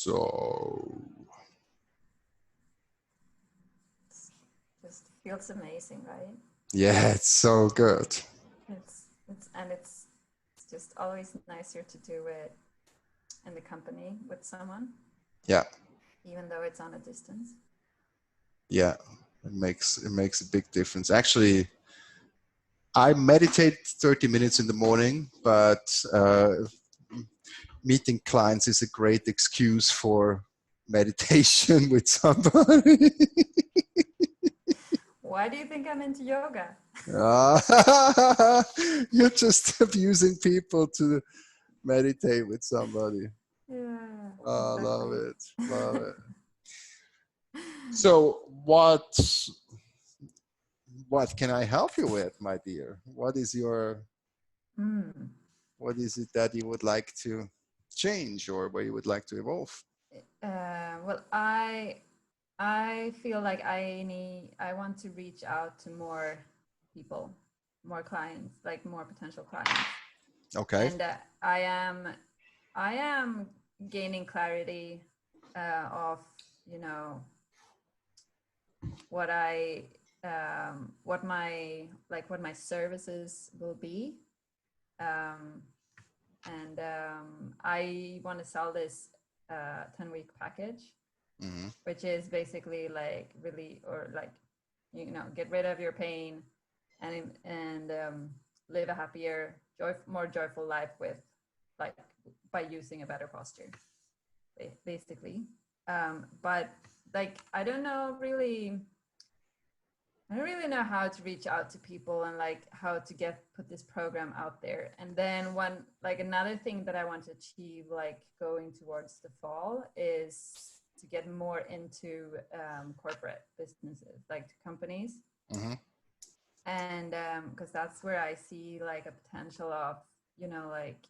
So Just feels amazing, right? yeah, it's so good. It's just always nicer to do it in the company with someone. Yeah. Even though it's on a distance. Yeah, it makes a big difference. Actually, I meditate 30 minutes in the morning, but meeting clients is a great excuse for meditation with somebody. Why do you think I'm into yoga? You're just abusing people to meditate with somebody. Yeah, Oh, love exactly. it. Love it. So what can I help you with, my dear? What is it that you would like to change or where you would like to evolve? Well, I feel like I want to reach out to more people, more clients, like more potential clients. Okay. And I am gaining clarity of, you know, what I what my services will be, and I want to sell this 10-week package, which is basically like really, or like, get rid of your pain and live a happier, more joyful life with, like, by using a better posture, basically. But like I don't really know how to reach out to people and like how to put this program out there. And then another thing that I want to achieve, like going towards the fall, is to get more into corporate businesses, like companies. And because that's where I see like a potential of, like,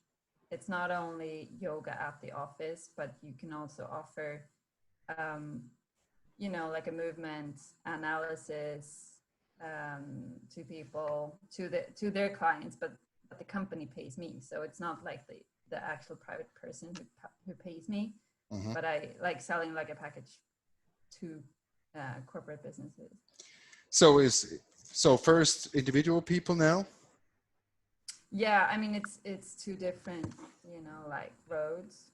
it's not only yoga at the office, but you can also offer like a movement analysis to people, to their clients, but the company pays me, so it's not like the actual private person who pays me, but I like selling like a package to corporate businesses. So first individual people now? Yeah, I mean it's two different, like roads.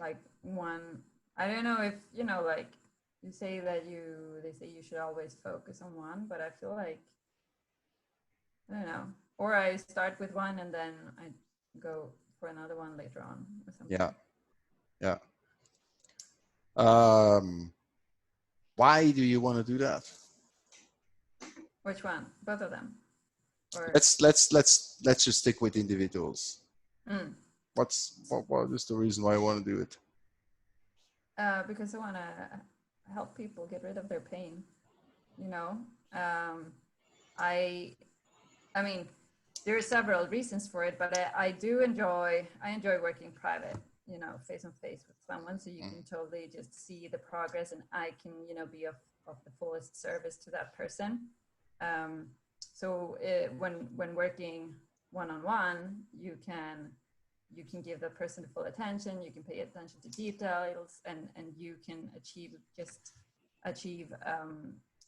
Like one, I don't know if like they say you should always focus on one, but I feel like, I don't know, or I start with one and then I go for another one later on or something. Yeah. Why do you want to do that? Which one? Both of them? Or Let's just stick with individuals. mm. What is the reason why you want to do it? Because I want to help people get rid of their pain. I mean, there are several reasons for it, but I enjoy working private, face on face with someone, so you can totally just see the progress, and I can, be of the fullest service to that person. So when working one-on-one, you can give the person the full attention, you can pay attention to details, and you can achieve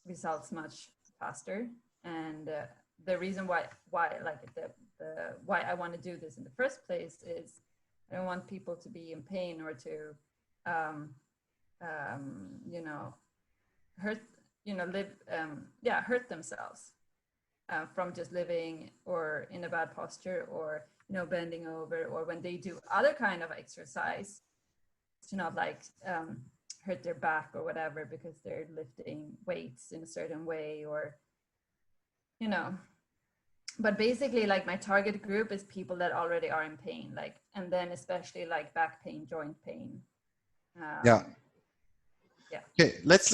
results much faster. And the reason why like the why I want to do this in the first place is I don't want people to be in pain or to hurt themselves from just living or in a bad posture, or bending over, or when they do other kind of exercise to not like hurt their back or whatever because they're lifting weights in a certain way, or but basically like my target group is people that already are in pain, like, and then especially like back pain, joint pain. Yeah. Okay, let's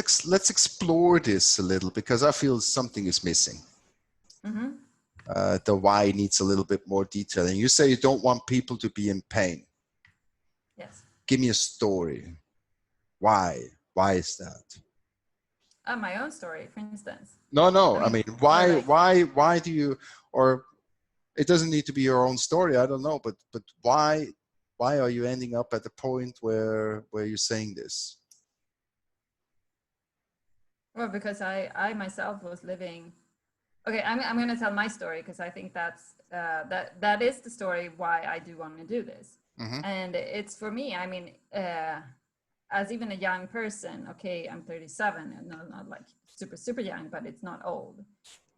explore this a little, because I feel something is missing. The why needs a little bit more detail. And you say you don't want people to be in pain. Yes. Give me a story. Why? Why is that? My own story, for instance. No. I mean, why do you, or it doesn't need to be your own story, I don't know, but why why are you ending up at the point where you're saying this? Well, because I myself was living. Okay, I'm going to tell my story because I think that is the story why I do want to do this. Mm-hmm. And it's for me, I mean, as even a young person, okay, I'm 37, and not like super young, but it's not old.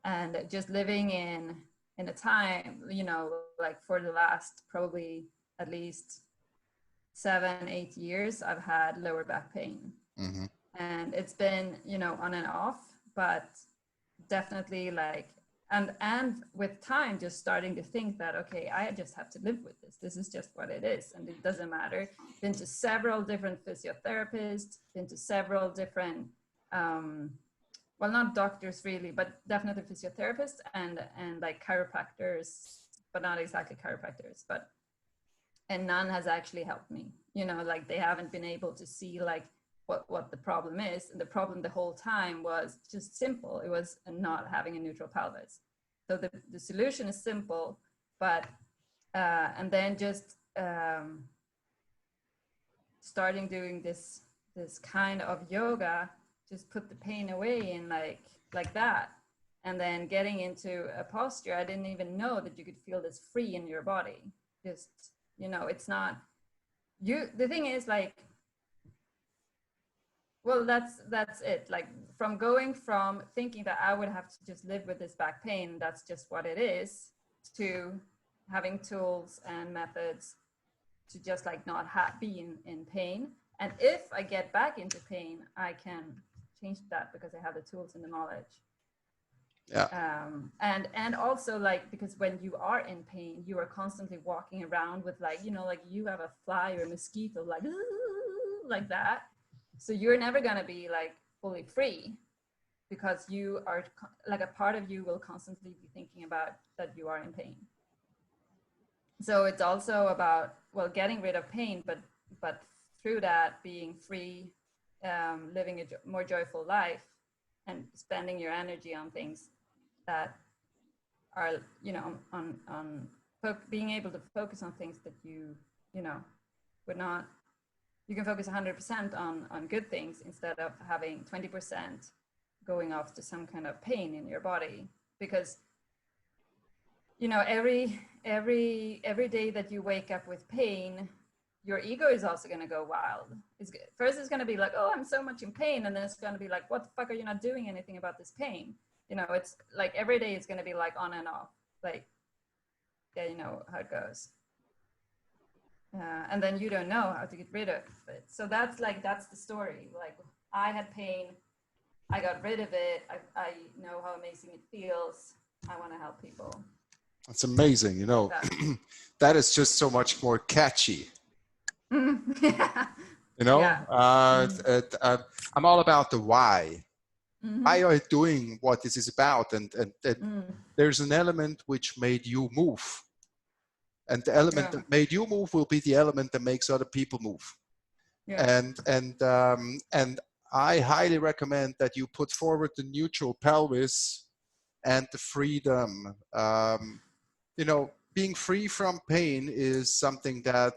And just living in a time, you know, like for the last probably at least 7-8 years, I've had lower back pain. Mm-hmm. And it's been, you know, on and off, but definitely like, and with time just starting to think that, okay, I just have to live with this is just what it is, and it doesn't matter. Been to several different physiotherapists, been to several different well, not doctors really, but definitely physiotherapists and like chiropractors, but not exactly chiropractors, but and none has actually helped me, you know, like they haven't been able to see like what the problem is. And the problem the whole time was just simple. It was not having a neutral pelvis. So the solution is simple, but and then just starting doing this kind of yoga just put the pain away in like that. And then getting into a posture, I didn't even know that you could feel this free in your body. Just, you know, it's not you. The thing is like, well, that's it. Like from going from thinking that I would have to just live with this back pain, that's just what it is, to having tools and methods to just like not be in pain. And if I get back into pain, I can change that because I have the tools and the knowledge. Yeah. And also like, because when you are in pain, you are constantly walking around with like, you know, like you have a fly or a mosquito like that. So you're never going to be like fully free, because you are like, a part of you will constantly be thinking about that you are in pain. So it's also about, well, getting rid of pain, but through that being free, living a more joyful life, and spending your energy on things that are, you know, on being able to focus on things that you know would not. You can focus 100% on good things instead of having 20% going off to some kind of pain in your body. Because, you know, every day that you wake up with pain, your ego is also going to go wild. First it's going to be like, oh, I'm so much in pain, and then it's going to be like, what the fuck are you not doing anything about this pain? You know, it's like every day it's going to be like on and off, like, yeah, you know how it goes. And then you don't know how to get rid of it. So that's the story. Like, I had pain, I got rid of it. I know how amazing it feels. I want to help people. It's amazing, you know. That is just so much more catchy. Yeah. You know, Yeah. I'm all about the why. Why are you doing what this is about? And there's an element which made you move. And the element that made you move will be the element that makes other people move. Yeah. And I highly recommend that you put forward the neutral pelvis and the freedom. You know, being free from pain is something that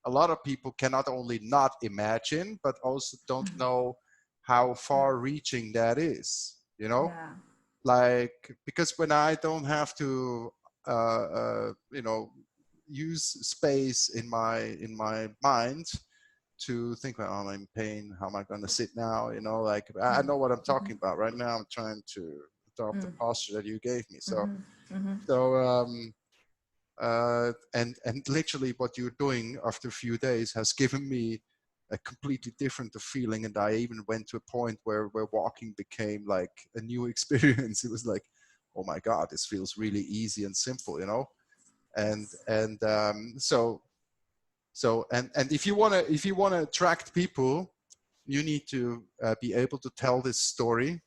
a lot of people can not only not imagine, but also don't know how far reaching that is, you know? Yeah. Like, because when I don't have to, you know, use space in my mind to think, well, I'm in pain, how am I going to sit now? You know, like, I know what I'm talking about right now. I'm trying to adopt the posture that you gave me. So, and literally what you're doing after a few days has given me a completely different feeling. And I even went to a point where walking became like a new experience. It was like, oh my God, this feels really easy and simple, you know? And so if you want to attract people, you need to be able to tell this story.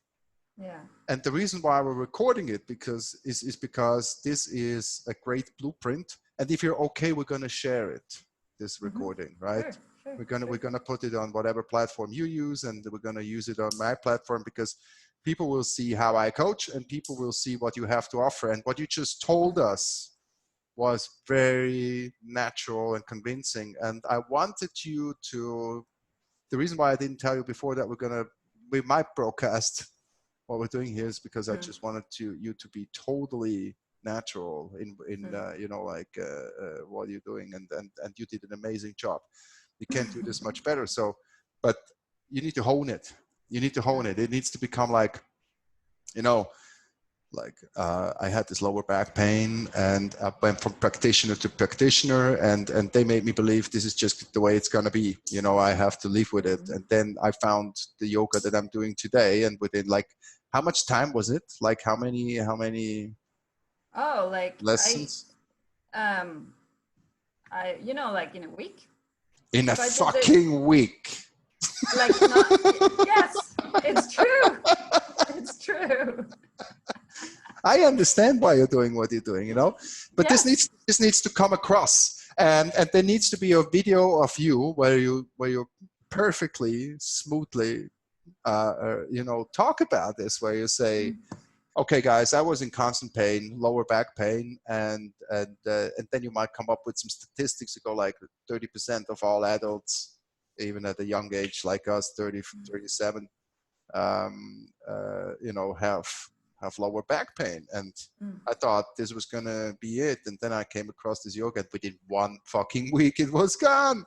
Yeah. And the reason why we're recording it is because this is a great blueprint. And if you're okay, we're going to share it, this recording, right? Sure, we're gonna put it on whatever platform you use, and we're going to use it on my platform, because people will see how I coach, and people will see what you have to offer. And what you just told us was very natural and convincing. And I wanted you to, the reason why I didn't tell you before that we might broadcast what we're doing here is because I just wanted you to be totally natural in you know, like what you're doing, and you did an amazing job. You can't do this much better. So, but you need to hone it. You need to hone it. It needs to become like, you know, like I had this lower back pain, and I went from practitioner to practitioner, and they made me believe this is just the way it's going to be. You know, I have to live with it. And then I found the yoga that I'm doing today, and within like, how much time was it? Like how many Oh, like lessons? I you know, like in a week. In a fucking week. Like not, yes, it's true. It's true. I understand why you're doing what you're doing, you know, but this needs to come across, and there needs to be a video of you where you perfectly smoothly, you know, talk about this, where you say, okay, guys, I was in constant pain, lower back pain, and then you might come up with some statistics to go like 30% of all adults, even at a young age like us, 30, 37, you know, have lower back pain. And I thought this was gonna be it, and then I came across this yoga, and within 1 fucking week it was gone.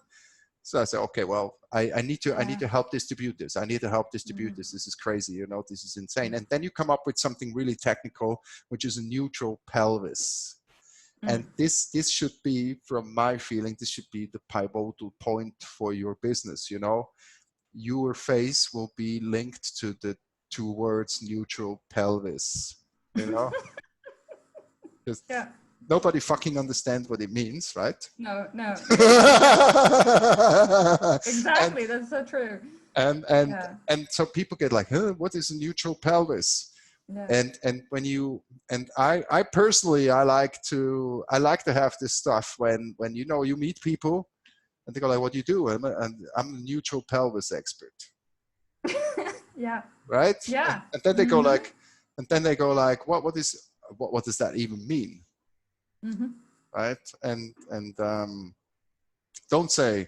So I said, okay, well, I need to help distribute this. I need to help distribute this. This is crazy, you know, this is insane. And then you come up with something really technical, which is a neutral pelvis. And this should be, from my feeling, this should be the pivotal point for your business, you know. Your face will be linked to the 2 words neutral pelvis, you know. Just, nobody fucking understands what it means, right? No. Exactly. That's so true. And so people get like, huh, what is a neutral pelvis? And when you, and I personally, I like to have this stuff when you know, you meet people and they go like, what do you do? And I'm a neutral pelvis expert. Right? And then they go like, what does that even mean? Right? And don't say,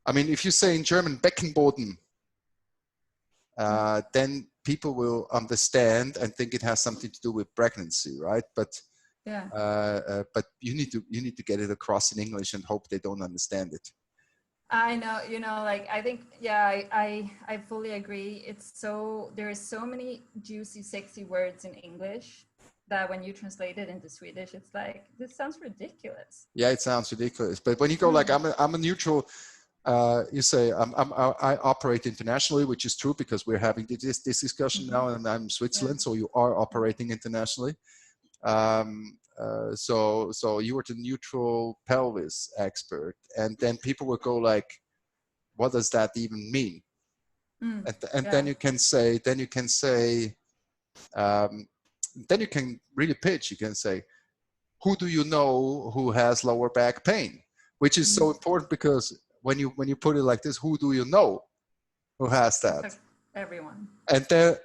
I mean, if you say in German Beckenboden, then people will understand and think it has something to do with pregnancy, right? But but you need to get it across in English and hope they don't understand it. I know, you know, like I think, I fully agree. There is so many juicy, sexy words in English that when you translate it into Swedish, it's like, this sounds ridiculous. Yeah, it sounds ridiculous. But when you go like, I'm a neutral, you say I operate internationally, which is true because we're having this discussion now, and I'm Switzerland, so you are operating internationally. So you were the neutral pelvis expert, and then people will go like, what does that even mean? And then you can say, then you can really pitch. You can say, who do you know who has lower back pain? Which is so important, because when you put it like this, who do you know who has that? Like everyone. And then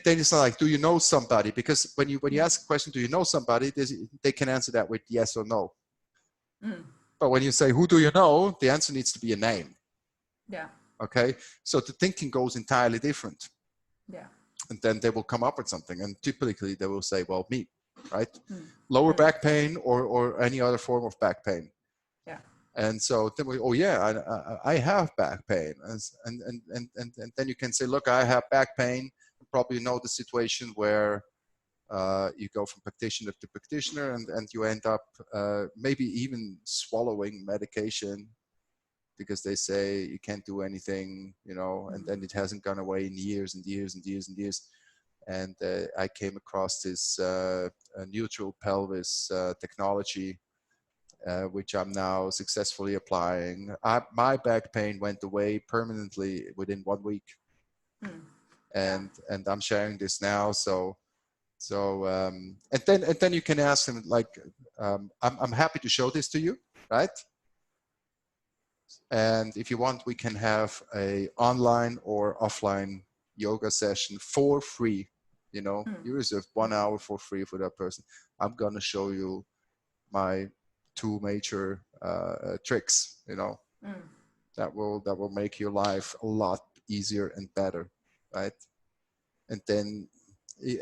it's not like, do you know somebody? Because when you ask a question, do you know somebody, they can answer that with yes or no. But when you say, who do you know, the answer needs to be a name. Yeah. Okay. So the thinking goes entirely different. Yeah. And then they will come up with something. And typically they will say, well, me, right? Lower back pain or any other form of back pain. Yeah. And so then I have back pain. And then you can say, look, I have back pain. You probably know the situation where you go from practitioner to practitioner, and you end up maybe even swallowing medication because they say you can't do anything, you know, and then it hasn't gone away in years and years and years and years. And I came across this neutral pelvis technology, which I'm now successfully applying. My back pain went away permanently within 1 week. And I'm sharing this now. So and then you can ask them like, I'm happy to show this to you, right? And if you want, we can have a online or offline yoga session for free. You know, you reserve 1 hour for free for that person. I'm gonna show you my two major tricks, that will make your life a lot easier and better, right? And then the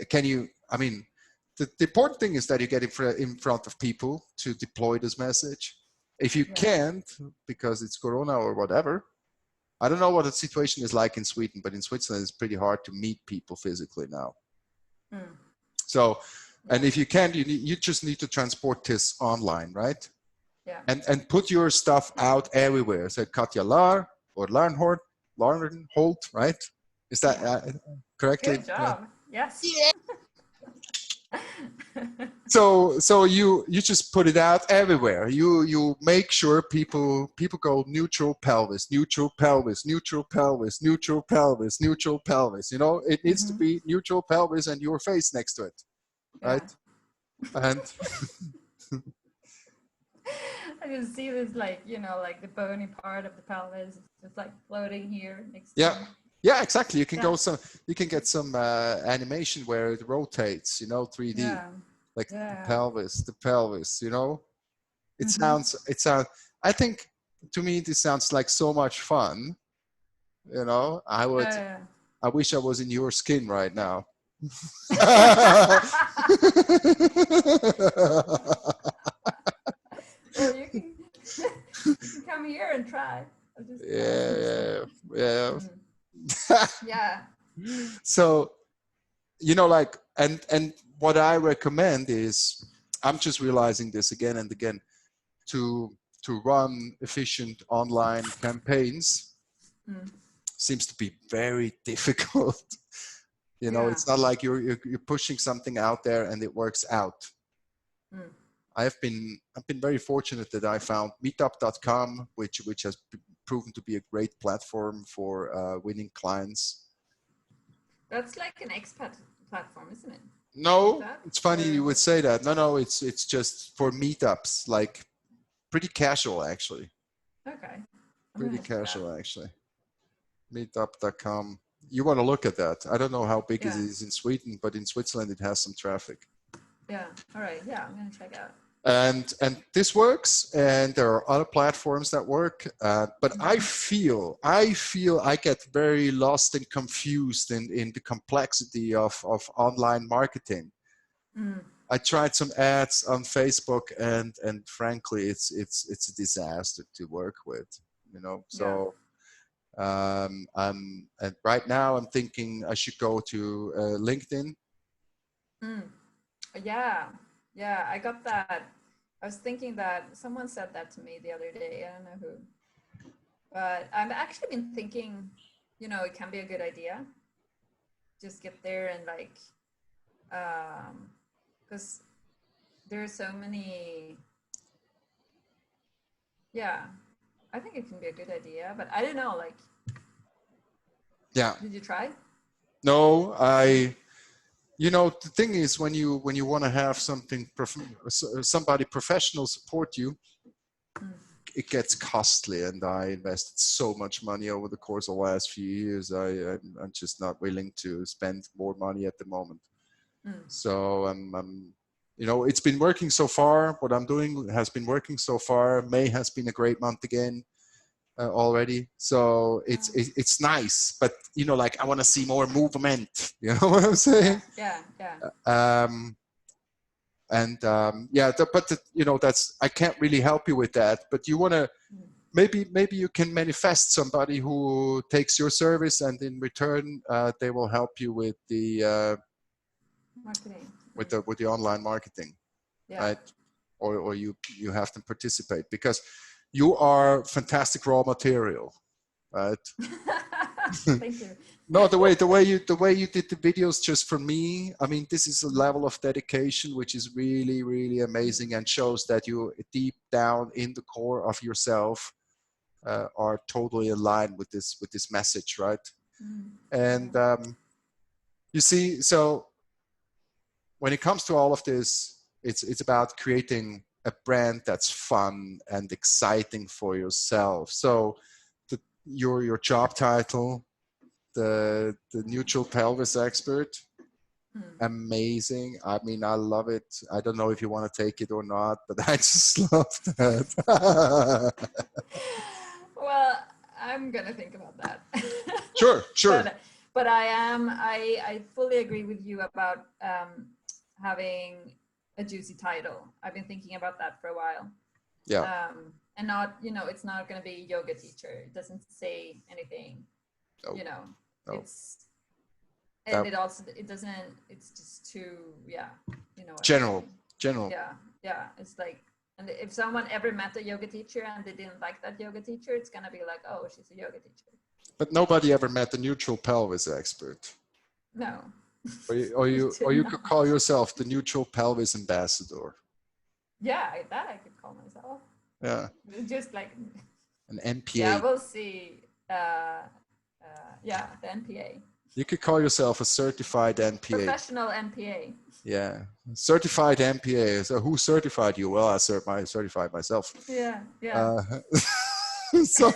important thing is that you get in front of people to deploy this message. If you can't, because it's Corona or whatever, I don't know what the situation is like in Sweden, but in Switzerland it's pretty hard to meet people physically now. So, and if you can't, you just need to transport this online, right? Yeah. And put your stuff out everywhere. So Katja Lahr or Larnholt, right? Is that correctly? Good job. Yes. Yeah. So you just put it out everywhere. You make sure people go neutral pelvis, neutral pelvis, neutral pelvis, neutral pelvis, neutral pelvis. It needs to be neutral pelvis and your face next to it, right? And I just see this like the bony part of the pelvis just like floating here next to yeah. Yeah, exactly. You can you can get some animation where it rotates, 3D. Like the pelvis, It sounds, I think to me, this sounds like so much fun. I wish I was in your skin right now. Well, you can come here and try. Yeah. Yeah. So, and what I recommend is, I'm just realizing this again and again, to run efficient online campaigns seems to be very difficult. It's not like you're pushing something out there and it works out. I've been very fortunate that I found meetup.com, which has proven to be a great platform for winning clients. That's like an expat platform, isn't it? No, it's funny you would say that. No, it's just for meetups, like pretty casual actually. Okay. Pretty casual actually. Meetup.com. You want to look at that. I don't know how big it is in Sweden, but in Switzerland it has some traffic. Yeah. All right. Yeah, I'm gonna check out. And this works, and there are other platforms that work. But I feel I get very lost and confused in the complexity of online marketing. I tried some ads on Facebook, and frankly, it's a disaster to work with. So. And right now I'm thinking I should go to LinkedIn. Yeah, I got that. I was thinking that someone said that to me the other day. I don't know who, but I've actually been thinking, it can be a good idea. Just get there and because there are so many. Yeah, I think it can be a good idea, but I don't know. Yeah. Did you try? No, the thing is, when you want to have somebody professional support you, it gets costly, and I invested so much money over the course of the last few years. I'm just not willing to spend more money at the moment. So it's been working so far. What I'm doing has been working so far. May has been a great month again. Already, so it's nice, but I want to see more movement. You know what I'm saying? Yeah. That's, I can't really help you with that. But you want to maybe you can manifest somebody who takes your service, and in return they will help you with the marketing, with the online marketing, right? Or you have them participate, because you are fantastic raw material, right? Thank you. No, the way you did the videos just for me, I mean, this is a level of dedication which is really, really amazing, and shows that you deep down in the core of yourself are totally aligned with this message, right? And you see, so when it comes to all of this, it's about creating a brand that's fun and exciting for yourself. So your job title, the neutral pelvis expert, amazing. I mean, I love it. I don't know if you want to take it or not, but I just love that. Well, I'm gonna think about that. Sure. But I fully agree with you about having a juicy title. I've been thinking about that for a while. Yeah. And not, it's not going to be yoga teacher. It doesn't say anything. No. It's, and it doesn't, it's just too, general. Yeah. It's like, and if someone ever met a yoga teacher and they didn't like that yoga teacher, it's going to be like, oh, she's a yoga teacher. But nobody ever met a neutral pelvis expert. No. Or you could call yourself the neutral pelvis ambassador. Yeah, that I could call myself. Yeah. Just like an NPA. Yeah, we'll see. The NPA. You could call yourself a certified NPA. Professional NPA. Yeah, certified NPA. So who certified you? Well, I certified myself. Yeah. So.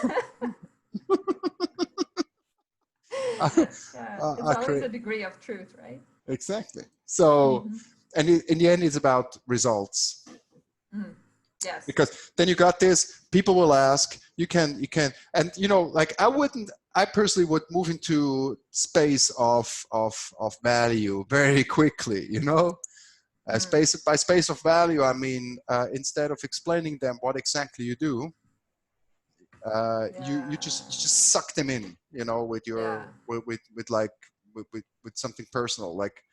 It's always a degree of truth, right? Exactly. So, and in the end, it's about results. Yes. Because then you got this. People will ask. You can, and like I personally would move into space of value very quickly. Space of value, I mean, instead of explaining them what exactly you do. You just suck them in, with your with something personal, like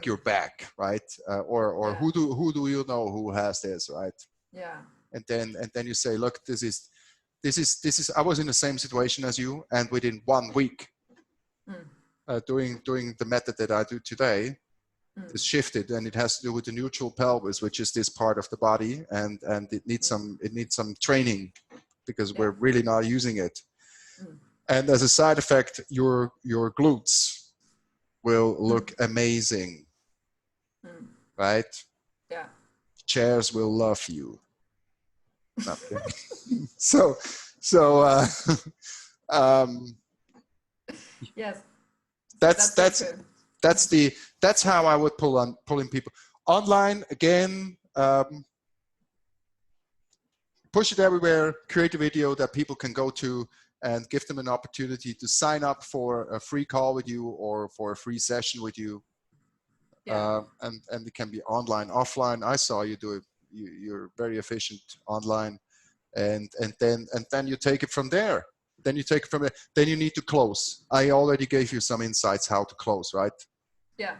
your back, right? Or who do you know who has this, right? Yeah. And then you say, look, this is. I was in the same situation as you, and within 1 week, doing the method that I do today, it's shifted, and it has to do with the neutral pelvis, which is this part of the body, and it needs some training. Because we're really not using it. And as a side effect, your glutes will look amazing, right? Yeah. Chairs will love you. Yes. That's how I would pull in people. Online again. Push it everywhere, create a video that people can go to and give them an opportunity to sign up for a free call with you or for a free session with you. Yeah. And it can be online, offline. I saw you do it. You're very efficient online. And then you take it from there. Then you need to close. I already gave you some insights how to close, right? Yeah.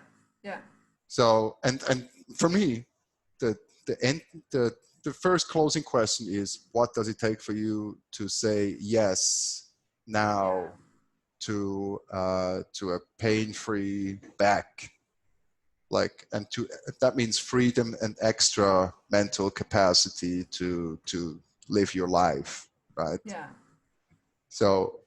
So, and for me, the first closing question is, what does it take for you to say yes now to a pain-free back? That means freedom and extra mental capacity to live your life, right? Yeah. So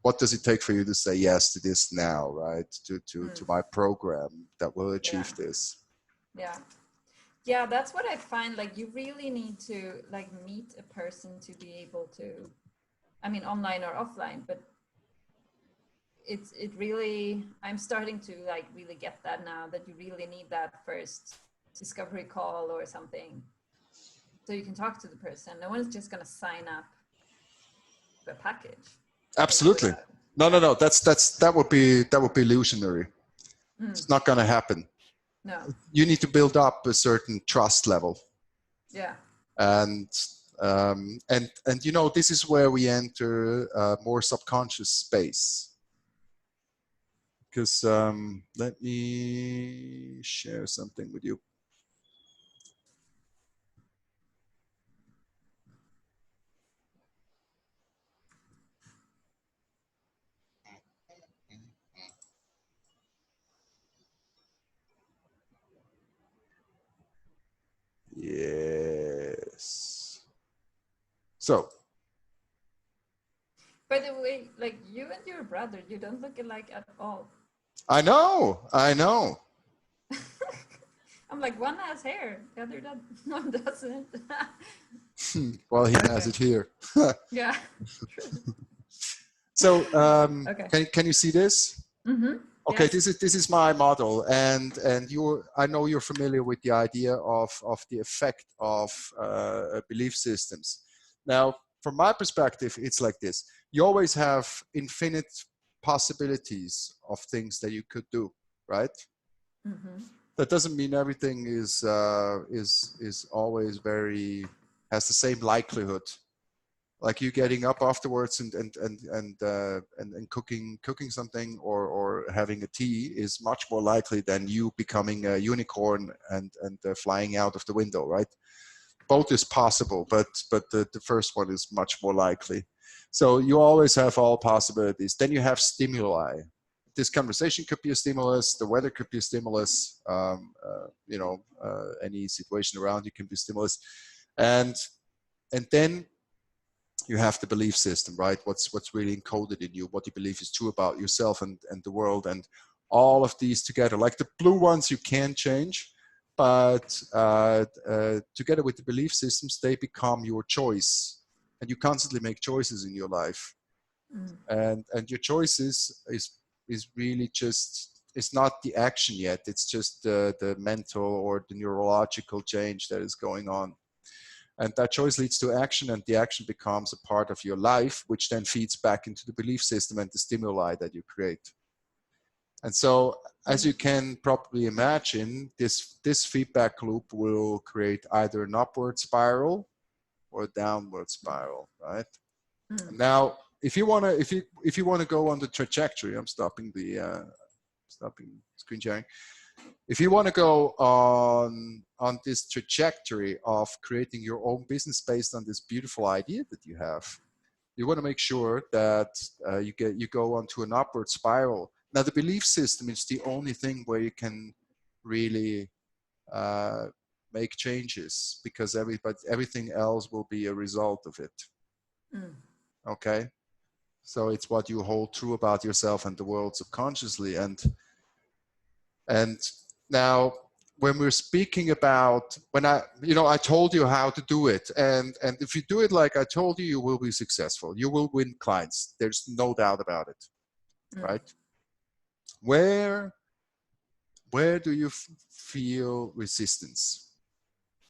what does it take for you to say yes to this now, right? To my program that will achieve this? Yeah, that's what I find. Like, you really need to meet a person to be able to, I mean, online or offline, but it really, I'm starting to really get that now, that you really need that first discovery call or something, so you can talk to the person. No one's just going to sign up for a package. Absolutely. No. That would be illusionary. It's not going to happen. No. You need to build up a certain trust level. Yeah. And this is where we enter more subconscious space. Because let me share something with you. Yes. So. By the way, you and your brother, you don't look alike at all. I know. I'm like, one has hair, the other one doesn't. Well, he has it here. Yeah. So, okay. Can you see this? Mm-hmm. Okay, Yes. this is my model, and I know you're familiar with the idea of the effect of belief systems. Now, from my perspective, it's like this: you always have infinite possibilities of things that you could do, right? Mm-hmm. That doesn't mean everything is always has the same likelihood. Like you getting up afterwards and cooking something or having a tea is much more likely than you becoming a unicorn and flying out of the window, right? Both is possible, but the first one is much more likely. So you always have all possibilities. Then you have stimuli. This conversation could be a stimulus. The weather could be a stimulus. Any situation around you can be a stimulus, and then you have the belief system, right? What's really encoded in you, what you believe is true about yourself and the world, and all of these together. Like the blue ones you can change, but together with the belief systems, they become your choice, and you constantly make choices in your life. And your choices is really just, it's not the action yet, it's just the mental or the neurological change that is going on. And that choice leads to action, and the action becomes a part of your life, which then feeds back into the belief system and the stimuli that you create. And so, as you can probably imagine, this feedback loop will create either an upward spiral or a downward spiral, right? Now, if you wanna go on the trajectory, I'm stopping screen sharing. If you want to go on this trajectory of creating your own business based on this beautiful idea that you have, you want to make sure that you go onto an upward spiral. Now, the belief system is the only thing where you can really make changes, because everything else will be a result of it. Okay, so it's what you hold true about yourself and the world subconsciously, and now, when we're speaking about, I told you how to do it, and if you do it like I told you, you will be successful. You will win clients. There's no doubt about it, right? Where do you feel resistance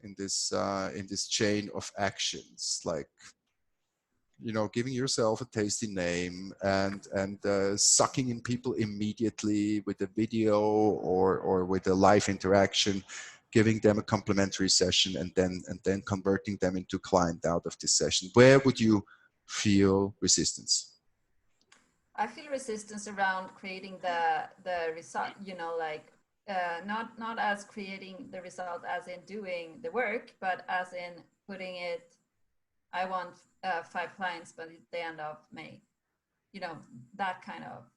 in this chain of actions, like giving yourself a tasty name and sucking in people immediately with a video or with a live interaction, giving them a complimentary session and then converting them into client out of this session? Where would you feel resistance? I feel resistance around creating the result, not as creating the result as in doing the work, but as in putting it, I want 5 clients by the end of May. That kind of,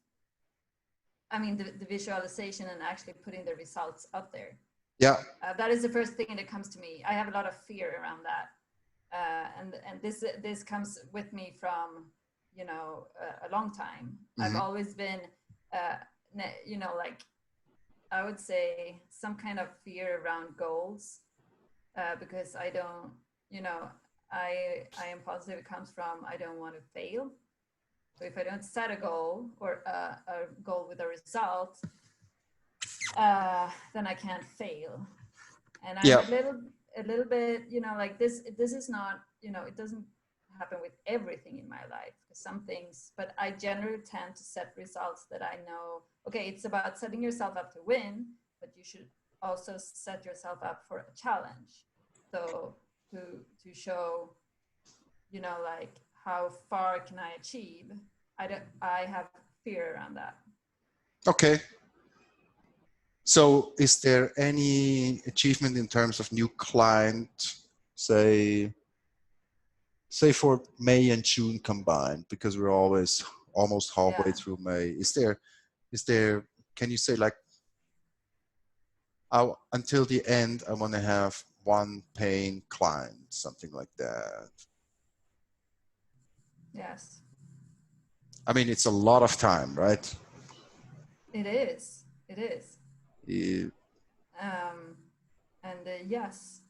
the visualization and actually putting the results out there. Yeah. That is the first thing that comes to me. I have a lot of fear around that. And this comes with me from, a long time. I've always been, I would say some kind of fear around goals, because I don't, I am positive it comes from, I don't want to fail. So if I don't set a goal or a goal with a result, then I can't fail. And I'm a little bit, this is not, it doesn't happen with everything in my life. Some things, but I generally tend to set results that I know, okay, it's about setting yourself up to win, but you should also set yourself up for a challenge. So to show, how far can I achieve? I have fear around that. Okay. So is there any achievement in terms of new client, say for May and June combined, because we're always almost halfway through May? Is there, can you say, like, until the end, I want to have 1 paying client, something like that? Yes. It's a lot of time, right? It is. Yeah. Yes.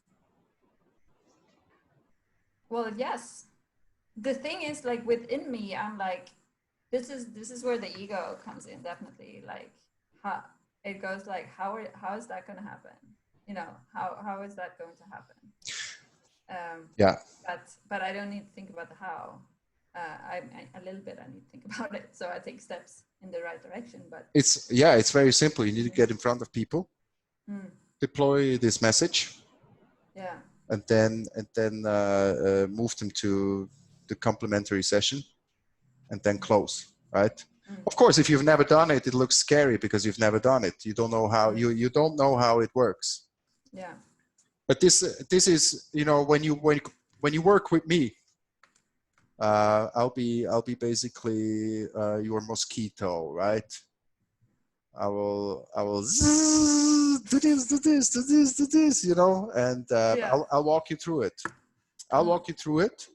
Well, yes. The thing is, like, within me, I'm like, this is where the ego comes in, definitely. Like, how it goes, like how is that going to happen? How is that going to happen? Yeah. But I don't need to think about the how. I a little bit I need to think about it, so I take steps in the right direction. But it's very simple. You need to get in front of people, deploy this message, and then move them to the complementary session, and then close. Right. Of course, if you've never done it, it looks scary because you've never done it. You don't know how you don't know how it works. Yeah. But this is, when you work with me, I'll be basically your mosquito, right? I will do this, and I'll walk you through it. I'll walk you through it.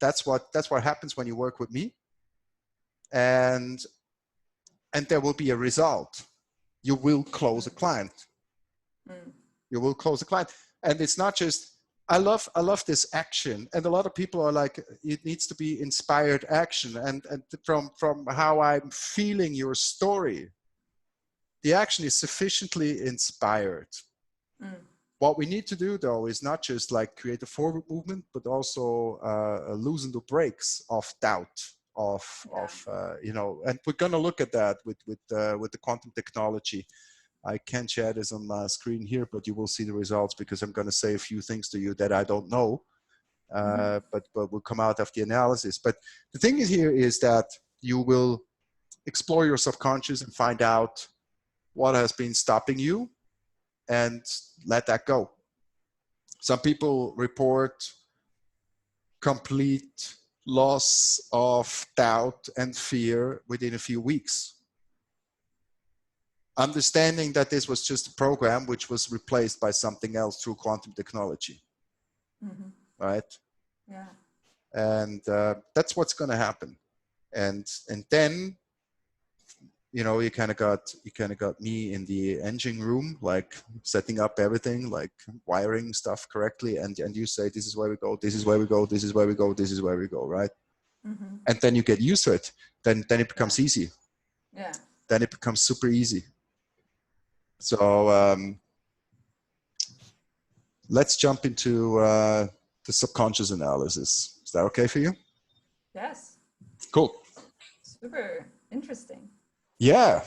That's what happens when you work with me, and there will be a result. You will close a client. You will close a client, and it's not just. I love this action, and a lot of people are like, it needs to be inspired action, and from how I'm feeling your story, the action is sufficiently inspired. What we need to do, though, is not just like create a forward movement, but also loosen the brakes of doubt, and we're going to look at that with the quantum technology. I can't share this on my screen here, but you will see the results because I'm going to say a few things to you that I don't know, but will come out of the analysis. But the thing is here is that you will explore your subconscious and find out what has been stopping you and let that go. Some people report complete loss of doubt and fear within a few weeks. Understanding that this was just a program which was replaced by something else through quantum technology. Right? Yeah. And that's what's going to happen. And then, you kind of got me in the engine room, like setting up everything, like wiring stuff correctly. And you say, this is where we go, this is where we go, this is where we go, this is where we go, right? And then you get used to it. Then it becomes easy. Yeah. Then it becomes super easy. So let's jump into the subconscious analysis. Is that okay for you? Yes. Cool. Super interesting. Yeah.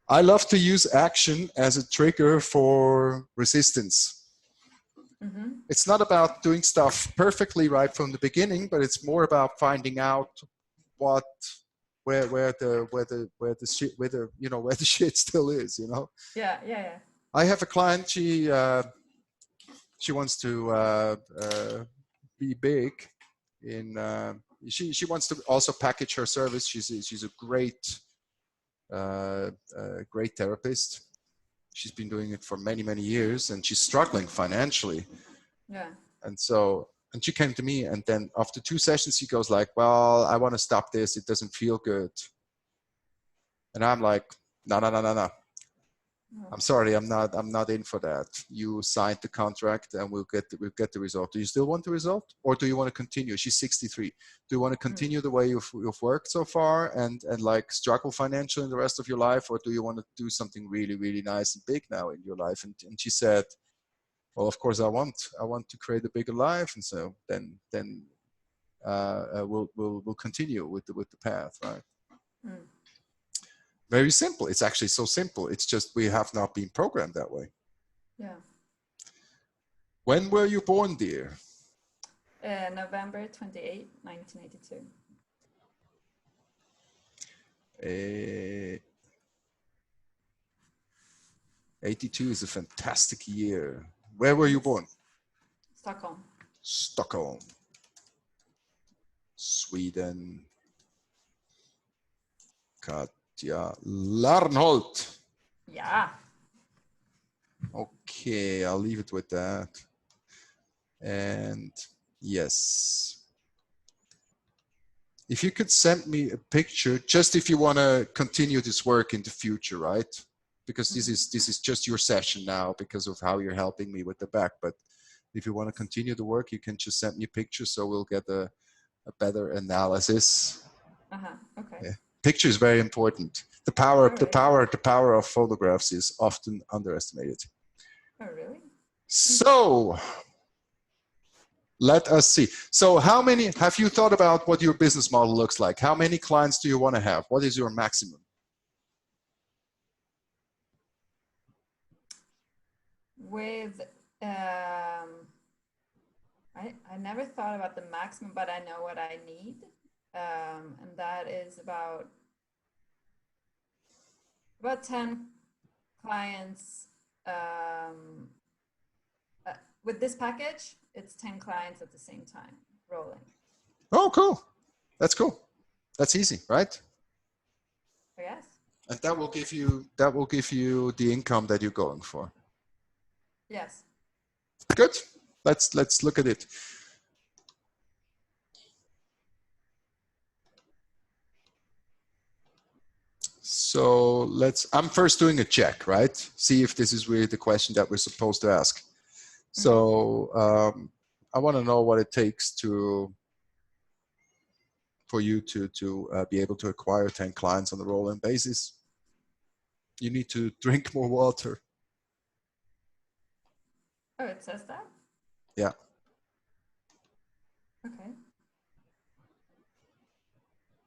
I love to use action as a trigger for resistance. It's not about doing stuff perfectly right from the beginning, but it's more about finding out where the shit still is, Yeah. I have a client, she wants to be big she wants to also package her service. She's a great therapist. She's been doing it for many, many years, and she's struggling financially. Yeah. And she came to me, and then after 2 sessions, she goes like, well, I want to stop this. It doesn't feel good. And I'm like, no. I'm sorry, I'm not in for that. You signed the contract, and we'll get the result. Do you still want the result, or do you want to continue? She's 63. Do you want to continue the way you've worked so far and like struggle financially in the rest of your life, or do you want to do something really, really nice and big now in your life? And she said, well, of course I want to create a bigger life, and so then we'll continue with the path, right? Very simple. It's actually so simple. It's just we have not been programmed that way. Yeah. When were you born, dear? November 28, 1982. 82 is a fantastic year. Where were you born? Stockholm. Stockholm. Sweden. Katja Larnholt. Yeah. Okay, I'll leave it with that. And yes. If you could send me a picture, just if you want to continue this work in the future, right? Because this is just your session now because of how you're helping me with the back. But if you want to continue the work, you can just send me a picture so we'll get a better analysis. Okay. Yeah. picture is very important. The power of photographs is often underestimated. Oh, really? So let us see. So how many, have you thought about what your business model looks like? How many clients do you want to have? What is your maximum? With, I never thought about the maximum, but I know what I need. And that is about 10 clients. With this package, it's 10 clients at the same time, rolling. Oh, cool. That's cool. That's easy, right? I guess. And that will give you the income that you're going for. Yes. Good. Let's look at it. So I'm first doing a check, right? See if this is really the question that we're supposed to ask. So I want to know what it takes for you to be able to acquire 10 clients on a rolling basis. You need to drink more water. Oh, it says that? Yeah. Okay.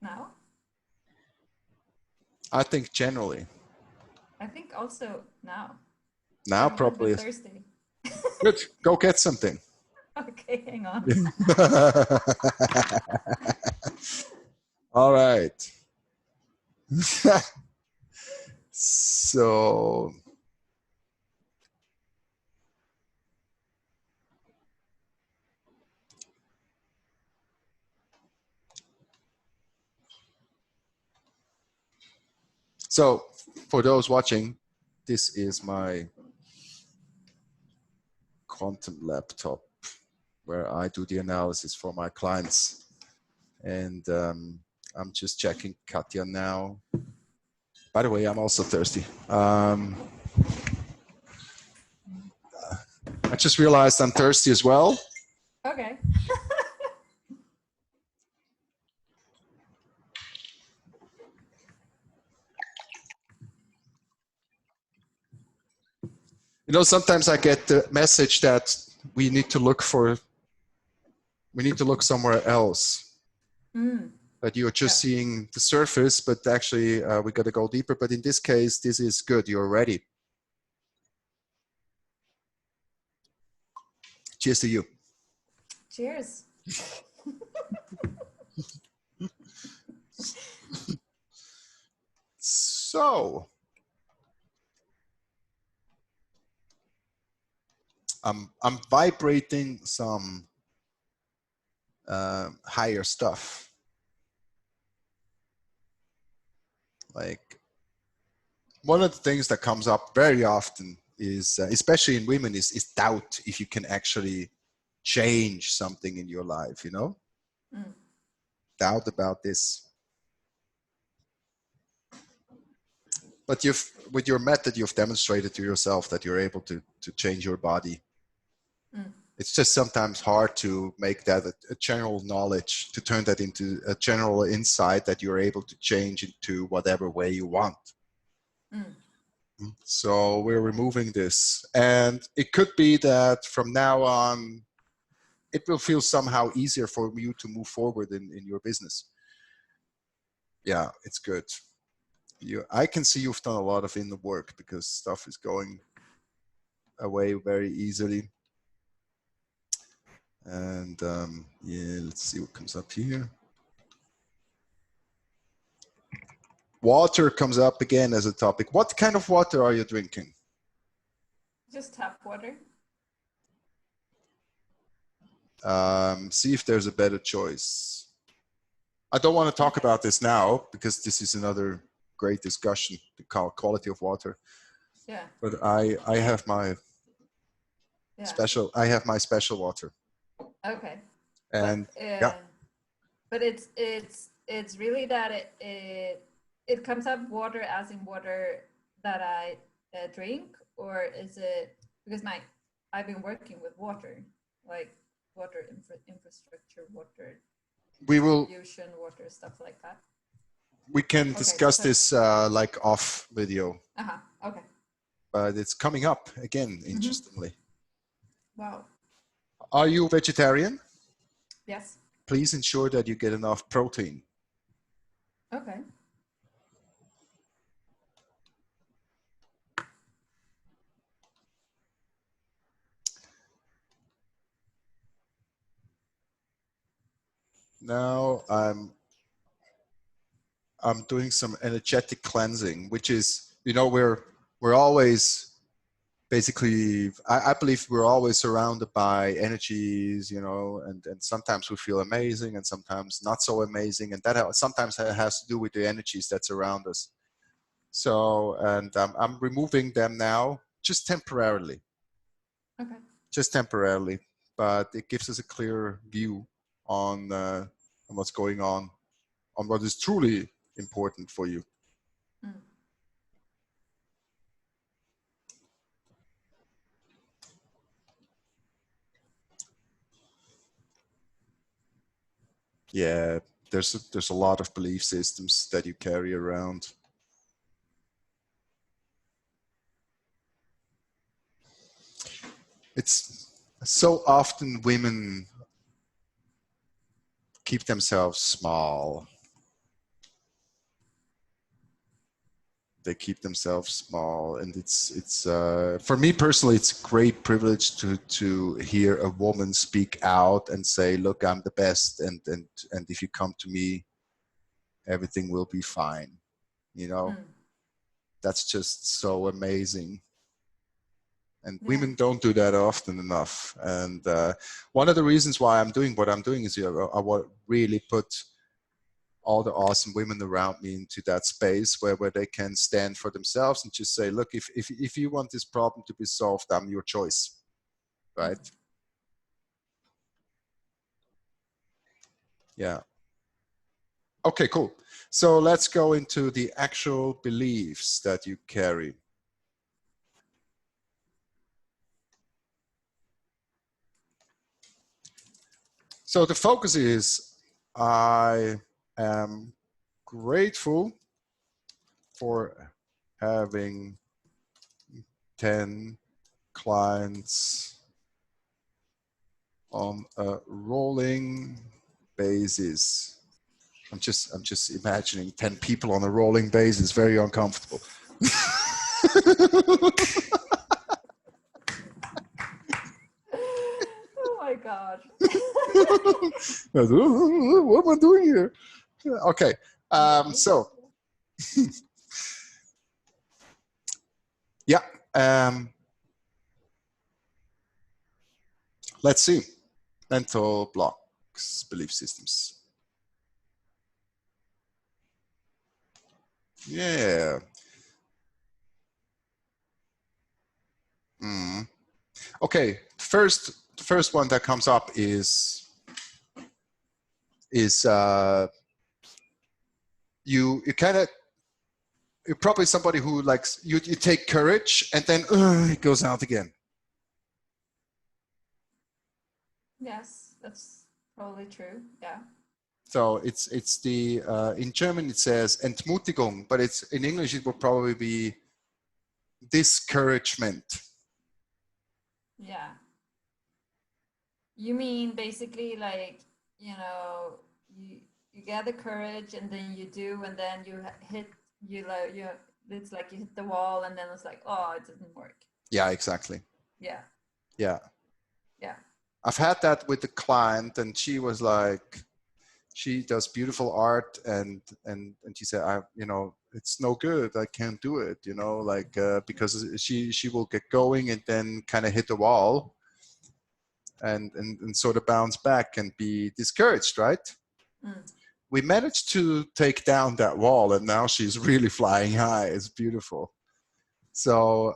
Now? I think generally. I think also now. Now I'm probably. thirsty. Good. Go get something. Okay, hang on. All right. So for those watching, this is my quantum laptop where I do the analysis for my clients. And I'm just checking Katja now. By the way, I'm also thirsty. I just realized I'm thirsty as well. Okay. You know, sometimes I get the message that we need to look somewhere else. That you're just seeing the surface, but actually we got to go deeper. But in this case, this is good. You're ready. Cheers to you. Cheers. So I'm vibrating some higher stuff. Like one of the things that comes up very often is, especially in women, is doubt if you can actually change something in your life, you know? Doubt about this. But with your method, you've demonstrated to yourself that you're able to change your body. It's just sometimes hard to make that a general knowledge, to turn that into a general insight that you're able to change into whatever way you want. So we're removing this. And it could be that from now on, it will feel somehow easier for you to move forward in your business. Yeah, it's good. I can see you've done a lot of inner work because stuff is going away very easily. And yeah, let's see what comes up here. Water comes up again as a topic. What kind of water are you drinking? Just tap water. See if there's a better choice. I don't want to talk about this now because this is another great discussion, the quality of water. Yeah. But I have my special. I have my special water. Okay. And but it's really that it comes up water as in water that I drink, or is it because I've been working with water, like water infrastructure, water distribution, water, stuff like that. We can discuss this like off video. Okay. But it's coming up again, interestingly. Wow. Are you vegetarian? Yes. Please ensure that you get enough protein. Okay. Now I'm doing some energetic cleansing, which is, you know, we're always basically, I believe we're always surrounded by energies, you know, and sometimes we feel amazing and sometimes not so amazing. And that sometimes has to do with the energies that surround us. So, and I'm removing them now, just temporarily. Okay. Just temporarily, but it gives us a clear view on what's going on what is truly important for you. Yeah, there's a lot of belief systems that you carry around. It's so often women keep themselves small. They keep themselves small, and it's for me personally, it's a great privilege to hear a woman speak out and say, "Look, I'm the best, and if you come to me, everything will be fine." You know, that's just so amazing. And women don't do that often enough. And one of the reasons why I'm doing what I'm doing is I want to really put all the awesome women around me into that space where they can stand for themselves and just say, look, if you want this problem to be solved, I'm your choice, right? Yeah. Okay, cool. So let's go into the actual beliefs that you carry. So the focus is, I am grateful for having 10 clients on a rolling basis. I'm just imagining 10 people on a rolling basis, very uncomfortable. Oh my God. What am I doing here? Okay, so yeah, let's see. Mental blocks, belief systems. Yeah. Okay, the first one that comes up is you kind of, you're probably somebody who likes, you take courage and then it goes out again. Yes, that's probably true. Yeah. So it's the in German it says Entmutigung, but it's in English it would probably be discouragement. Yeah. You mean basically like, you know, you get the courage and then you do, and then you hit, it's like you hit the wall and then it's like, oh, it didn't work. Yeah, exactly. Yeah. Yeah. Yeah. I've had that with the client, and she was like, she does beautiful art, and she said, you know, it's no good, I can't do it, you know, like because she will get going and then kind of hit the wall and sort of bounce back and be discouraged, right? We managed to take down that wall, and now she's really flying high. It's beautiful. So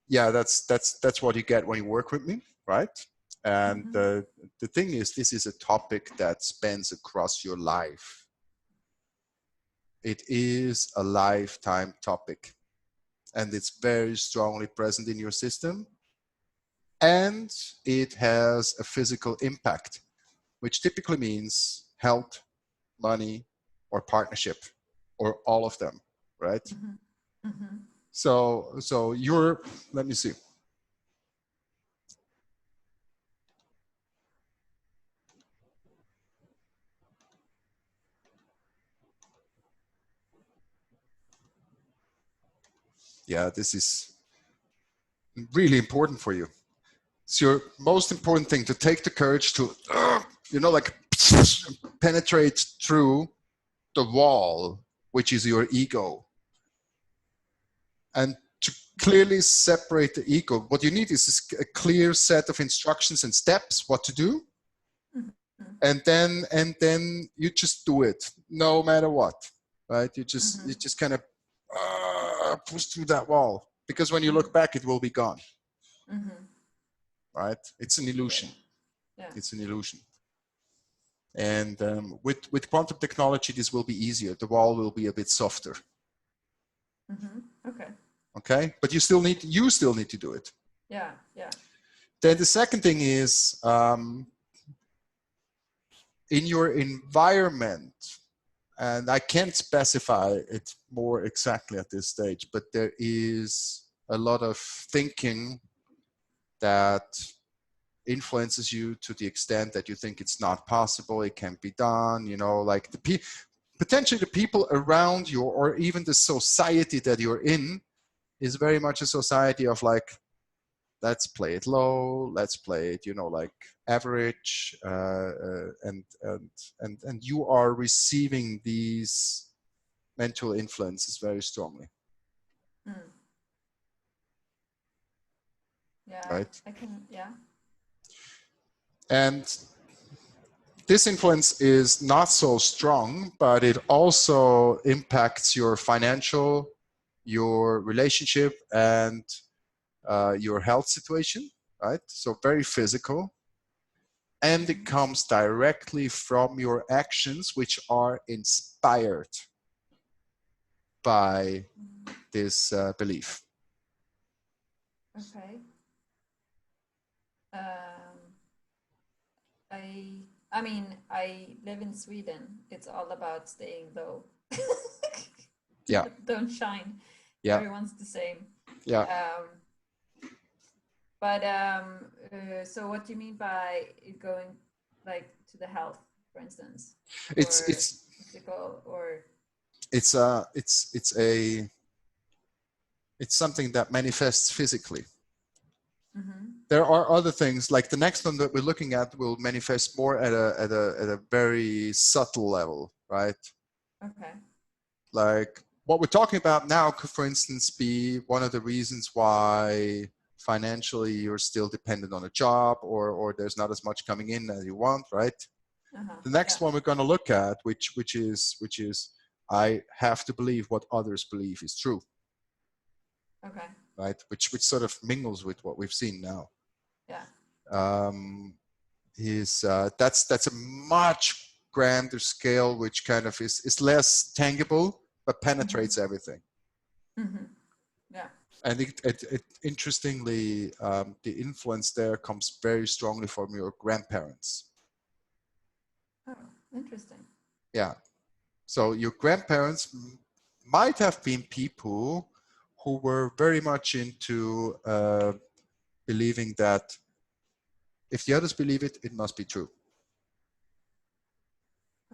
yeah, that's what you get when you work with me, right? And the thing is, this is a topic that spans across your life. It is a lifetime topic, and it's very strongly present in your system, and it has a physical impact, which typically means health, money, or partnership. or all of them, right? Mm-hmm. Mm-hmm. So you're, let me see. Yeah, this is really important for you. It's your most important thing, to take the courage to, like penetrate through the wall, which is your ego. And to clearly separate the ego, what you need is a clear set of instructions and steps, what to do. Mm-hmm. And then you just do it, no matter what, right? You just kind of push through that wall, because when you look back, it will be gone. Mm-hmm. Right? It's an illusion. Yeah. It's an illusion. And with quantum technology, this will be easier. The wall will be a bit softer. Mm-hmm. Okay. Okay, but you still need to do it. Yeah. Yeah. Then the second thing is, in your environment, and I can't specify it more exactly at this stage, but there is a lot of thinking that influences you to the extent that you think it's not possible, it can't be done, like potentially the people around you, or even the society that you're in, is very much a society of like, let's play it low, let's play it, like average, and you are receiving these mental influences very strongly. Mm. Yeah, right? I can, yeah. And this influence is not so strong, but it also impacts your financial, your relationship, and your health situation, right? So very physical. And it comes directly from your actions, which are inspired by this belief. Okay. I mean, I live in Sweden. It's all about staying low. Yeah. Don't shine. Yeah. Everyone's the same. Yeah. So what do you mean by it going like to the health, for instance? It's physical, or it's something that manifests physically. Mm-hmm. There are other things, like the next one that we're looking at will manifest more at a very subtle level, right? Okay. Like what we're talking about now could, for instance, be one of the reasons why financially you're still dependent on a job, or there's not as much coming in as you want, right? The next one we're going to look at, which is I have to believe what others believe is true. Okay. Right, which sort of mingles with what we've seen now. Yeah. That's a much grander scale, which kind of is less tangible, but penetrates everything. Mm-hmm. Yeah. And it interestingly, the influence there comes very strongly from your grandparents. Oh, interesting. Yeah. So your grandparents might have been people who were very much into believing that if the others believe it, it must be true.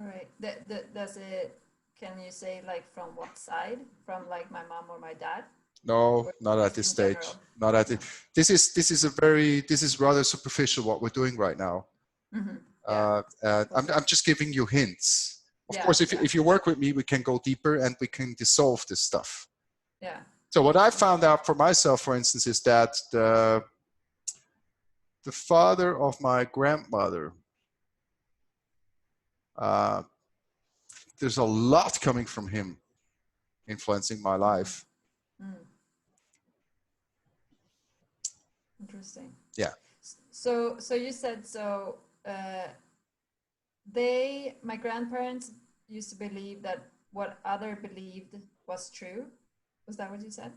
All right. Does it, can you say like from what side? From like my mom or my dad? No, not at this stage. General? Not at it. This is rather superficial what we're doing right now. Mm-hmm. Yeah. I'm just giving you hints. Of course, if you work with me, we can go deeper and we can dissolve this stuff. Yeah. So what I found out for myself, for instance, is that the father of my grandmother, there's a lot coming from him influencing my life. Mm. Interesting. Yeah. So you said, so my grandparents used to believe that what other believed was true. Was that what you said?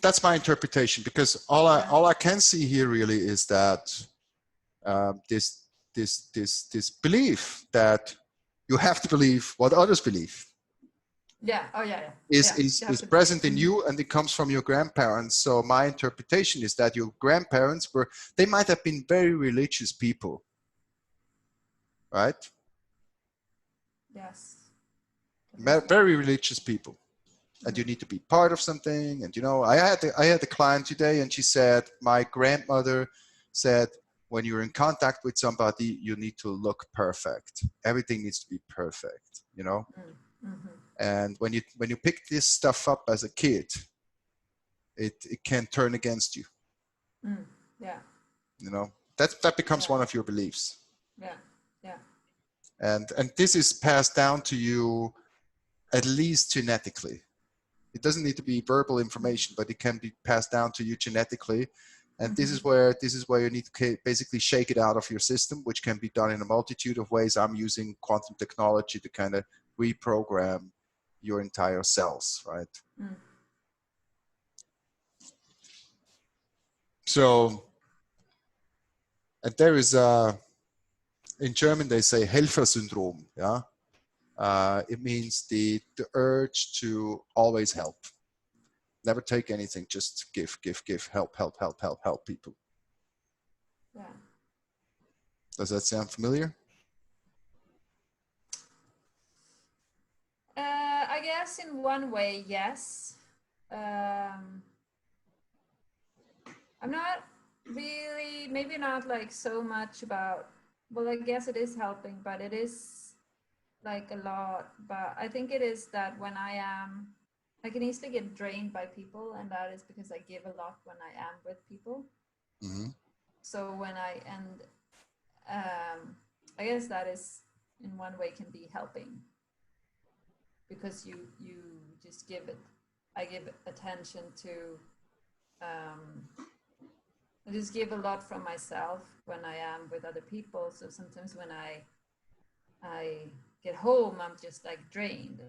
That's my interpretation, because all I can see here really is that this belief that you have to believe what others believe. Yeah. Oh yeah. Is present in you, and it comes from your grandparents. So my interpretation is that your grandparents they might have been very religious people, right? Yes. Very religious people. And you need to be part of something. And I had a client today, and she said, my grandmother said, when you're in contact with somebody, you need to look perfect. Everything needs to be perfect, And when you pick this stuff up as a kid, it can turn against you. Yeah. That becomes one of your beliefs. Yeah. Yeah. And this is passed down to you at least genetically. It doesn't need to be verbal information, but it can be passed down to you genetically. And this is where you need to basically shake it out of your system, which can be done in a multitude of ways. I'm using quantum technology to kind of reprogram your entire cells, right? So, and there is in German they say Helfer-Syndrom. Yeah, it means the urge to always help. Never take anything, just give, help people. Yeah. Does that sound familiar? I guess in one way, yes. I'm not really, maybe not like so much about, well, I guess it is helping, but it is like a lot. But I think it is that when I can easily get drained by people, and that is because I give a lot when I am with people. So when I guess that is in one way can be helping, because you just give it. I give attention to. I just give a lot from myself when I am with other people. So sometimes when I get home, I'm just like drained.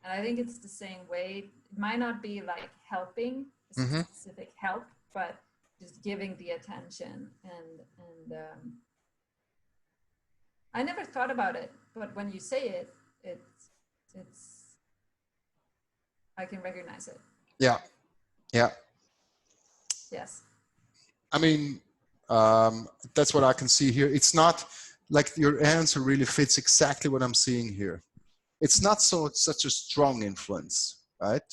And I think it's the same way. It might not be like helping, specific help, but just giving the attention. And I never thought about it, but when you say it, it's I can recognize it. Yeah. Yes. I mean, that's what I can see here. It's not like your answer really fits exactly what I'm seeing here. It's not such a strong influence, right?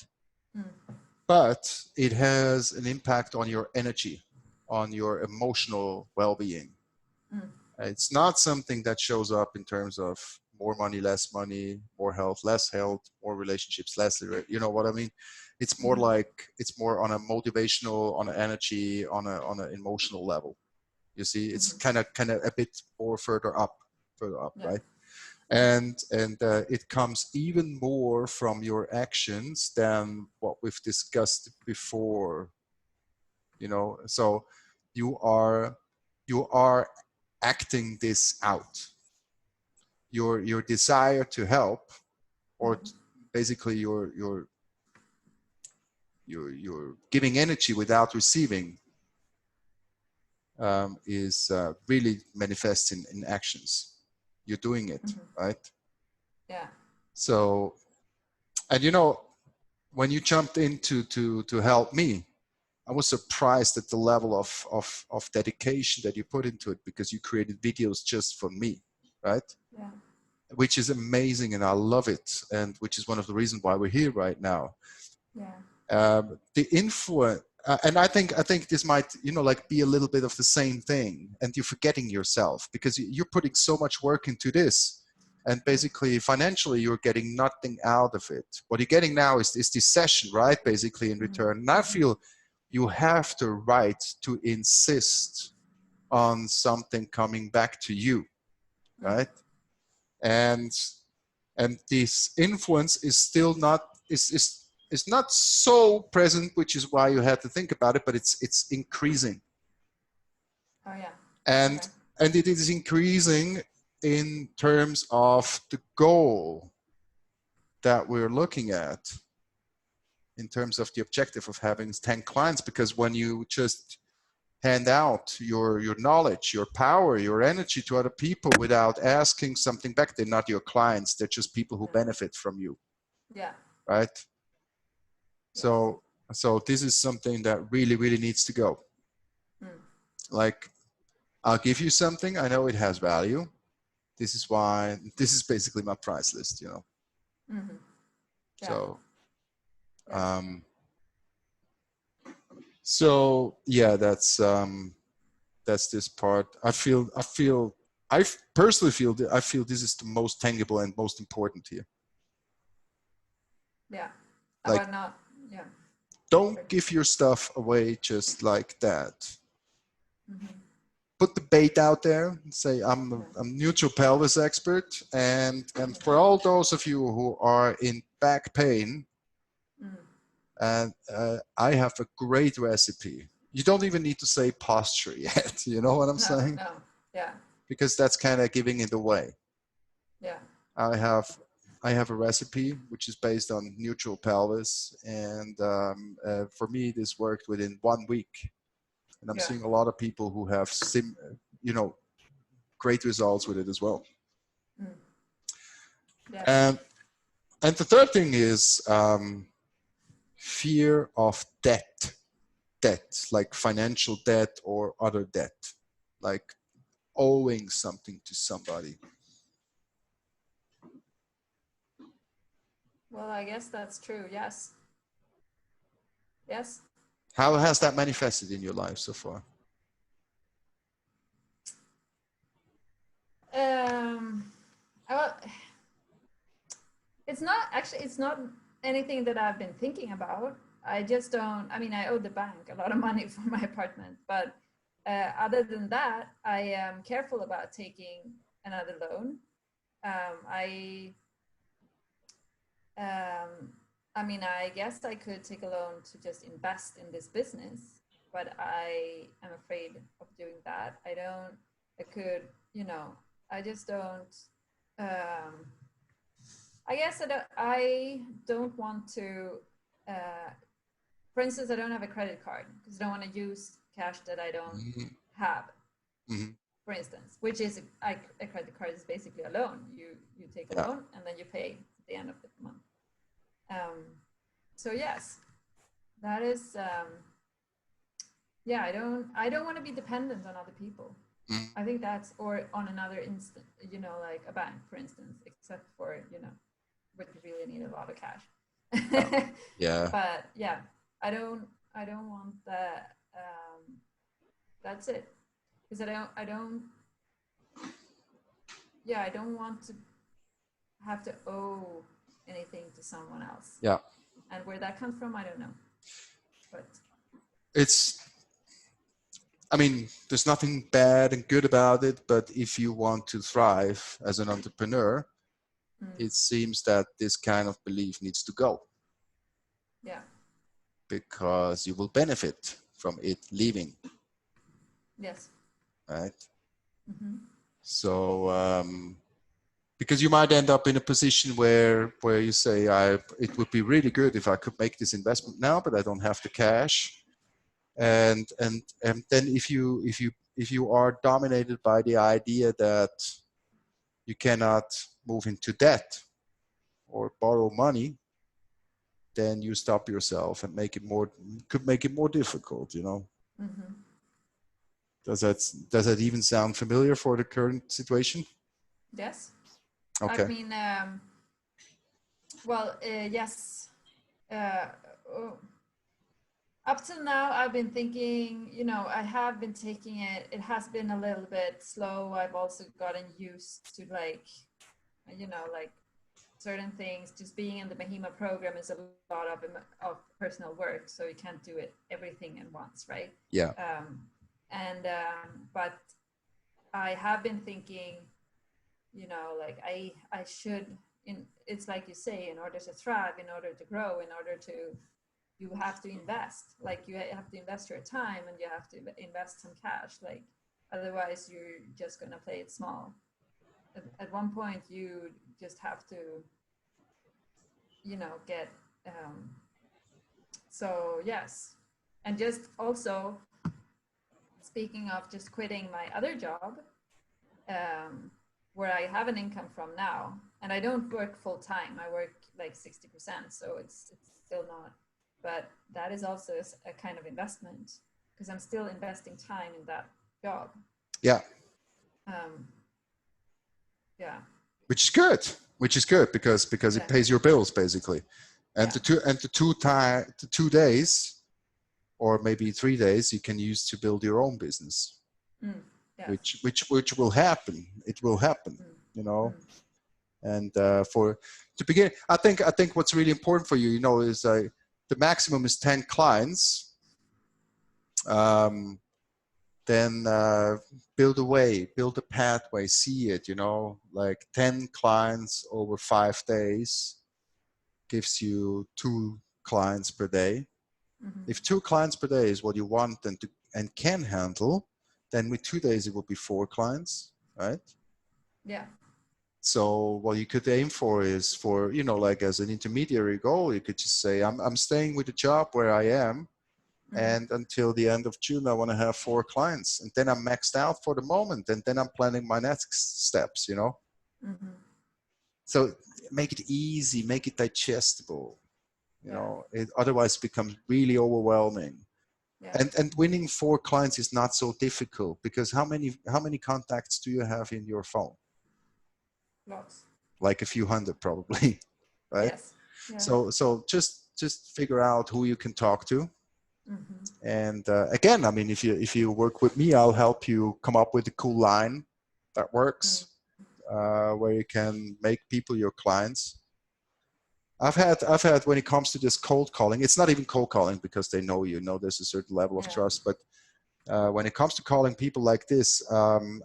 But it has an impact on your energy, on your emotional well-being. It's not something that shows up in terms of more money, less money, more health, less health, more relationships, less, you know what I mean? It's more like, it's more on a motivational, on an energy, on an emotional level. You see, it's kind of a bit more further up, right? And it comes even more from your actions than what we've discussed before. So you are acting this out. Your desire to help, or basically you're giving energy without receiving, is really manifest in actions. You're doing it, right? Yeah. So, and when you jumped into to help me, I was surprised at the level of dedication that you put into it, because you created videos just for me, right? Yeah. Which is amazing, and I love it, and which is one of the reasons why we're here right now. Yeah. The influence, and I think this might like be a little bit of the same thing, and you're forgetting yourself because you're putting so much work into this, and basically financially you're getting nothing out of it. What you're getting now is this session, right? Basically in return. And I feel you have the right to insist on something coming back to you, right? And this influence is still not is not so present, which is why you had to think about it, but it's increasing. Oh yeah. And it is increasing in terms of the goal that we're looking at, in terms of the objective of having 10 clients. Because when you just hand out your knowledge, your power, your energy to other people without asking something back, they're not your clients, they're just people who benefit from you. Yeah. right? So this is something that really, really needs to go. Like, I'll give you something, I know it has value. This is why, this is basically my price list, you know. So, so yeah, that's this part. I personally feel this is the most tangible and most important here. Yeah. Like, don't give your stuff away just like that. Put the bait out there and say, I'm neutral pelvis expert, and for all those of you who are in back pain, and I have a great recipe. You don't even need to say posture yet. You know what I'm saying? No. Yeah. Because that's kind of giving it away. Yeah. I have a recipe which is based on neutral pelvis, and for me this worked within 1 week, and I'm seeing a lot of people who have great results with it as well. And the third thing is fear of debt, like financial debt or other debt, like owing something to somebody. Well, I guess that's true. Yes. Yes. How has that manifested in your life so far? Well, it's not anything that I've been thinking about. I just don't, I mean, I owe the bank a lot of money for my apartment, but other than that, I am careful about taking another loan. I mean, I guess I could take a loan to just invest in this business, but I am afraid of doing that. I just don't, I guess I don't want to, for instance, I don't have a credit card because I don't want to use cash that I don't have, for instance, which is a credit card is basically a loan. You take a loan and then you pay at the end of the month. So yes, that is, I don't want to be dependent on other people. I think that's, or on another instant, like a bank, for instance, except for, would really need a lot of cash. Yeah. But yeah, I don't want that. That's it. Because I don't want to have to owe anything to someone else. Yeah. And where that comes from, I don't know. But I mean, there's nothing bad and good about it, but if you want to thrive as an entrepreneur, it seems that this kind of belief needs to go. Yeah. Because you will benefit from it leaving. Yes. Right? So, because you might end up in a position where you say, it would be really good if I could make this investment now, but I don't have the cash. And then if you are dominated by the idea that you cannot move into debt or borrow money, then you stop yourself and could make it more difficult, Does that even sound familiar for the current situation? Yes. Okay. I mean, yes. Up till now, I've been thinking, I have been taking it. It has been a little bit slow. I've also gotten used to like certain things. Just being in the Mahima program is a lot of personal work, so you can't do everything at once, right? Yeah. But I have been thinking, like I should. It's like you say, in order to thrive, in order to grow, you have to invest. Like you have to invest your time, and you have to invest some cash. Like otherwise, you're just gonna play it small. At one point, you just have to, get. So yes, and just also speaking of just quitting my other job, where I have an income from now, and I don't work full time. I work like 60%, so it's still not. But that is also a kind of investment because I'm still investing time in that job. Yeah. Yeah. Which is good because it pays your bills basically. And the 2 days or maybe 3 days you can use to build your own business. Yes. Which will happen. It will happen, you know. And to begin, I think what's really important for you, you know, is the maximum is 10 clients. Then build a way, build a pathway, see it, you know, like 10 clients over 5 days gives you 2 clients per day. If 2 clients per day is what you want and can handle, then with 2 days it would be 4 clients, right? Yeah. So what you could aim for is for, you know, like as an intermediary goal, you could just say, I'm staying with the job where I am. And until the end of June, I want to have 4 clients. And then I'm maxed out for the moment. And then I'm planning my next steps, you know. So make it easy, make it digestible. You know, it otherwise becomes really overwhelming. Yeah. And winning 4 clients is not so difficult because how many contacts do you have in your phone? Lots. Like a few hundred probably, right? Yes. Yeah. So just figure out who you can talk to. And again, I mean, if you work with me, I'll help you come up with a cool line that works, where you can make people your clients. I've had when it comes to this cold calling, it's not even cold calling because they know you know there's a certain level of trust, but when it comes to calling people like this,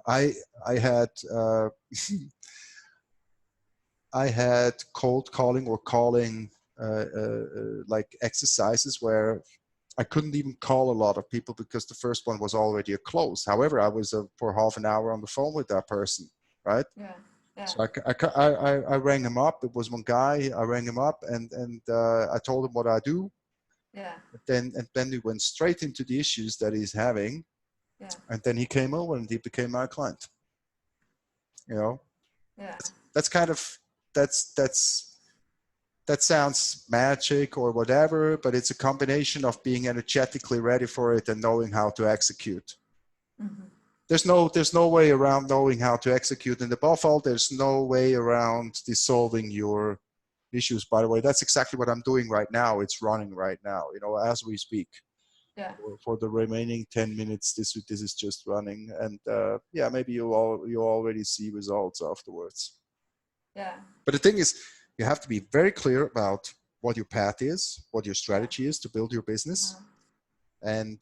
I had I had cold calling or calling like exercises where I couldn't even call a lot of people because the first one was already a close. However, I was for half an hour on the phone with that person, right? Yeah. Yeah. So I rang him up. It was one guy. I rang him up and I told him what I do. Yeah. And then we went straight into the issues that he's having. Yeah. And then he came over and he became my client. You know. Yeah. That's kind of that sounds magic or whatever, but it's a combination of being energetically ready for it and knowing how to execute. There's no way around knowing how to execute, and above all, there's no way around dissolving your issues. By the way, that's exactly what I'm doing right now. It's running right now, you know, as we speak. Yeah. For the remaining 10 minutes, this is just running, and yeah, maybe you already see results afterwards. Yeah. But the thing is, you have to be very clear about what your path is, what your strategy is to build your business, and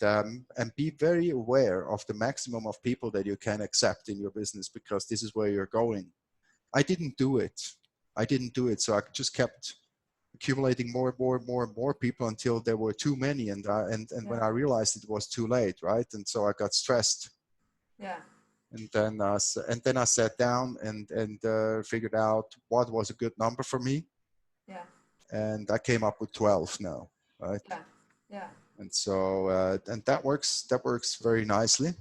be very aware of the maximum of people that you can accept in your business, because this is where you're going. I didn't do it. So I just kept accumulating more and more people until there were too many, and when I realized it was too late, right? And so I got stressed. Yeah. And then I sat down and figured out what was a good number for me. Yeah. And I came up with 12 now, right? Yeah. Yeah. And so and that works very nicely.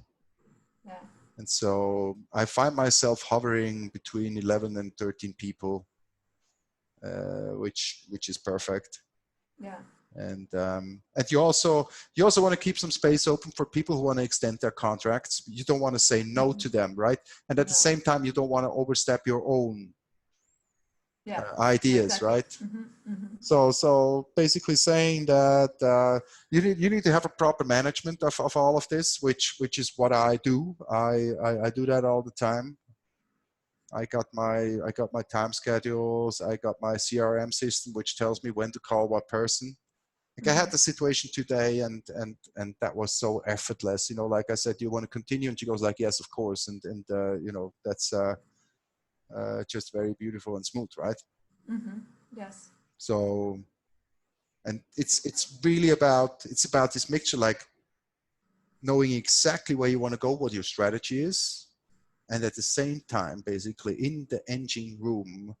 Yeah. And so I find myself hovering between 11 and 13 people, which is perfect. Yeah. And you also want to keep some space open for people who want to extend their contracts. You don't want to say no to them, right? And at the same time, you don't want to overstep your own ideas, exactly. Right? So basically saying that you need to have a proper management of all of this, which is what I do. I do that all the time. I got my time schedules. I got my CRM system, which tells me when to call what person. Like I had the situation today, and that was so effortless. You know, like I said, do you want to continue? And she goes like, yes, of course. And you know, that's just very beautiful and smooth, right? Yes. So, and it's really about this mixture, like knowing exactly where you want to go, what your strategy is, and at the same time, basically in the engine room,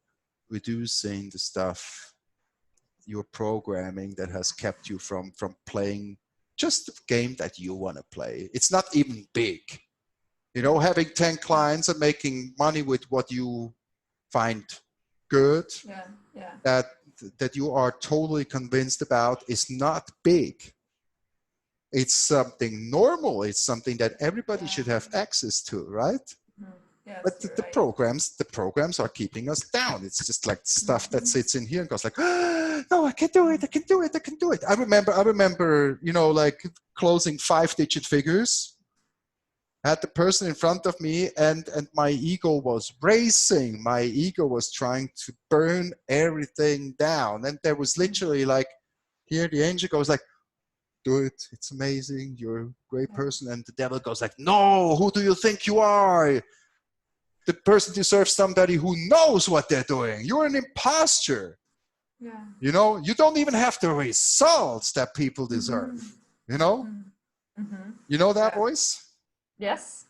reducing the stuff your programming that has kept you from playing just the game that you want to play. It's not even big. You know, having 10 clients and making money with what you find good, that you are totally convinced about, is not big. It's something normal. It's something that everybody should have access to, right? Yes, but the programs are keeping us down. It's just like stuff that sits in here and goes like, oh, no, I can do it. I can do it. I can do it. I remember, you know, like closing 5-digit figures. I had the person in front of me, and my ego was racing. My ego was trying to burn everything down. And there was literally like, here the angel goes like, do it. It's amazing. You're a great person. And the devil goes like, no, who do you think you are? The person deserves somebody who knows what they're doing. You're an imposter. Yeah. You know, you don't even have the results that people deserve. You know? You know that voice? Yes.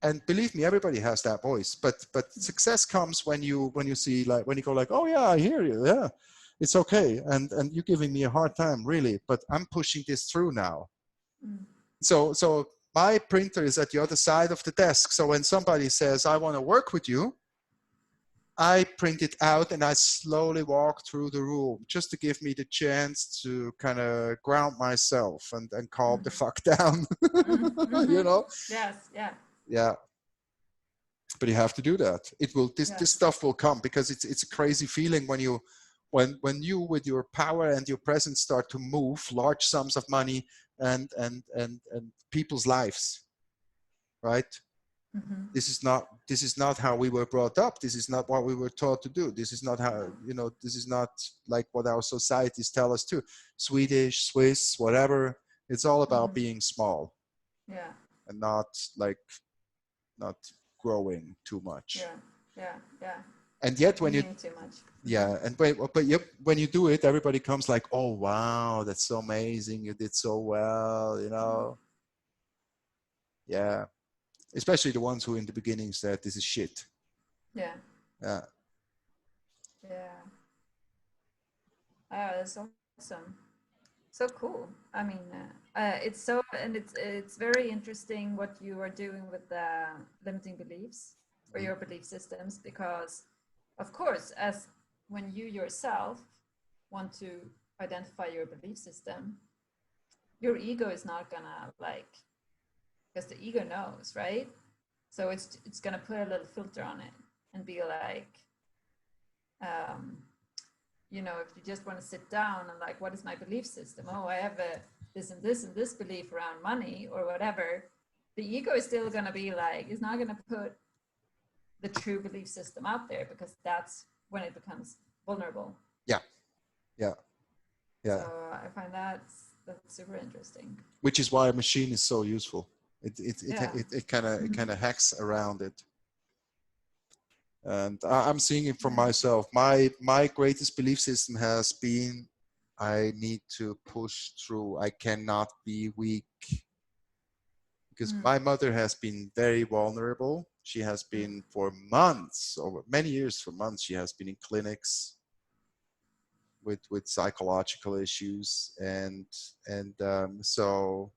And believe me, everybody has that voice. But success comes when you see, like, when you go like, oh yeah, I hear you. Yeah, it's okay. And you're giving me a hard time, really. But I'm pushing this through now. So my printer is at the other side of the desk. So when somebody says, I want to work with you, I print it out and I slowly walk through the room just to give me the chance to kind of ground myself and calm the fuck down. You know? Yes, yeah. Yeah. But you have to do that. It will, this stuff will come, because it's a crazy feeling when you with your power and your presence start to move large sums of money and people's lives, right? This is not how we were brought up. This is not what we were taught to do. This is not how, you know, this is not like what our societies tell us to. Swedish, Swiss, whatever. It's all about being small. Yeah. And not growing too much. Yeah. And yet when you too much. when you do it, everybody comes like, oh wow, that's so amazing, you did so well, you know. Yeah. Especially the ones who in the beginning said this is shit. Yeah. Oh, That's awesome. So cool. I mean, it's very interesting what you are doing with the limiting beliefs or your belief systems, because of course, as when you yourself want to identify your belief system, your ego is not gonna because the ego knows, right? So it's gonna put a little filter on it and be like, you know, if you just want to sit down and like, what is my belief system? Oh, I have this and this and this belief around money or whatever. The ego is still going to be like, it's not going to put the true belief system out there, because that's when it becomes vulnerable. Yeah. So I find that's super interesting. Which is why a machine is so useful. It kind of hacks around it. And I'm seeing it for myself. My greatest belief system has been, I need to push through. I cannot be weak. Because my mother has been very vulnerable. She has been for months, over many years, for months, she has been in clinics with psychological issues. And so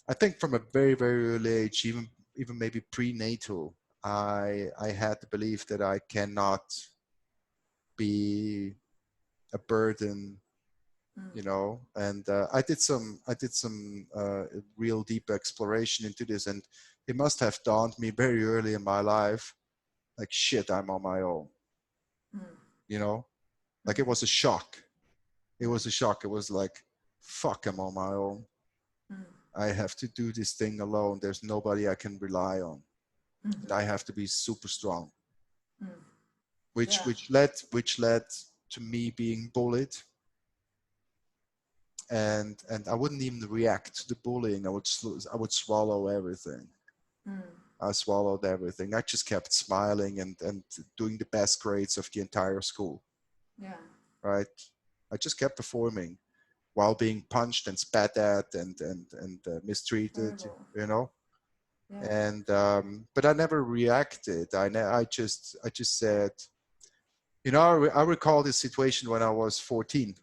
I think from a very, very early age, even maybe prenatal, I had the belief that I cannot be a burden, you know. And I did some real deep exploration into this, and it must have dawned me very early in my life, like, shit, I'm on my own. You know, like it was a shock. It was a shock. It was like, fuck, I'm on my own. I have to do this thing alone. There's nobody I can rely on. And I have to be super strong. Which led to me being bullied. And I wouldn't even react to the bullying. I would swallow everything. I swallowed everything. I just kept smiling and doing the best grades of the entire school. Yeah. Right. I just kept performing while being punched and spat at and mistreated. Terrible. You know. Yeah. And but I never reacted. I just said, you know, I recall this situation when I was 14.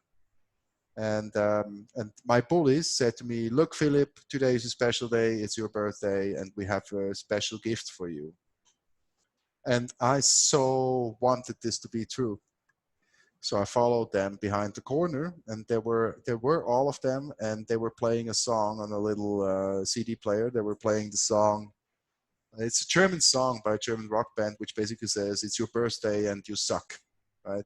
And my bullies said to me, look, Philip, today is a special day. It's your birthday, and we have a special gift for you. And I so wanted this to be true. So I followed them behind the corner, and there were all of them, and they were playing a song on a little CD player. They were playing the song. It's a German song by a German rock band, which basically says, it's your birthday and you suck, right?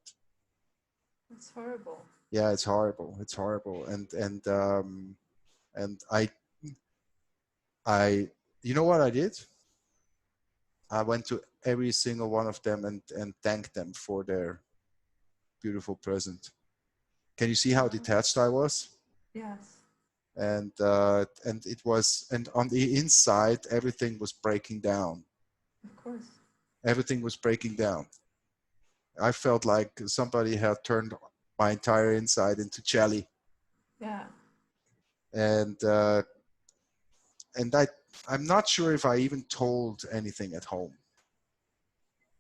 It's horrible. Yeah, it's horrible. It's horrible. And I, you know what I did? I went to every single one of them and thanked them for their beautiful present. Can you see how detached I was? Yes. And it was, and on the inside, everything was breaking down. Of course. Everything was breaking down. I felt like somebody had turned my entire inside into jelly. Yeah. And I'm not sure if I even told anything at home,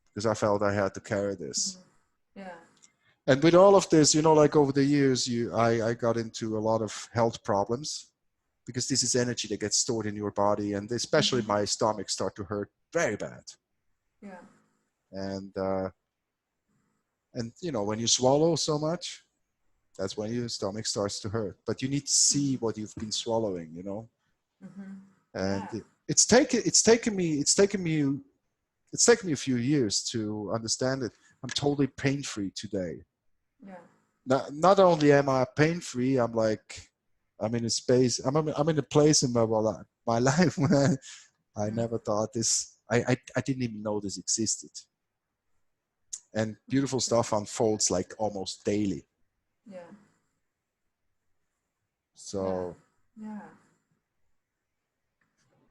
because I felt I had to carry this. Yeah. And with all of this, like over the years, I got into a lot of health problems, because this is energy that gets stored in your body, and especially my stomach start to hurt very bad. Yeah. And when you swallow so much, that's when your stomach starts to hurt. But you need to see what you've been swallowing, And Yeah. it's taken me a few years to understand it. I'm totally pain-free today. Yeah. Not only am I pain-free, I'm in a space. I'm in a place in my life where I never thought this. I didn't even know this existed. And beautiful stuff unfolds like almost daily. Yeah. So. Yeah.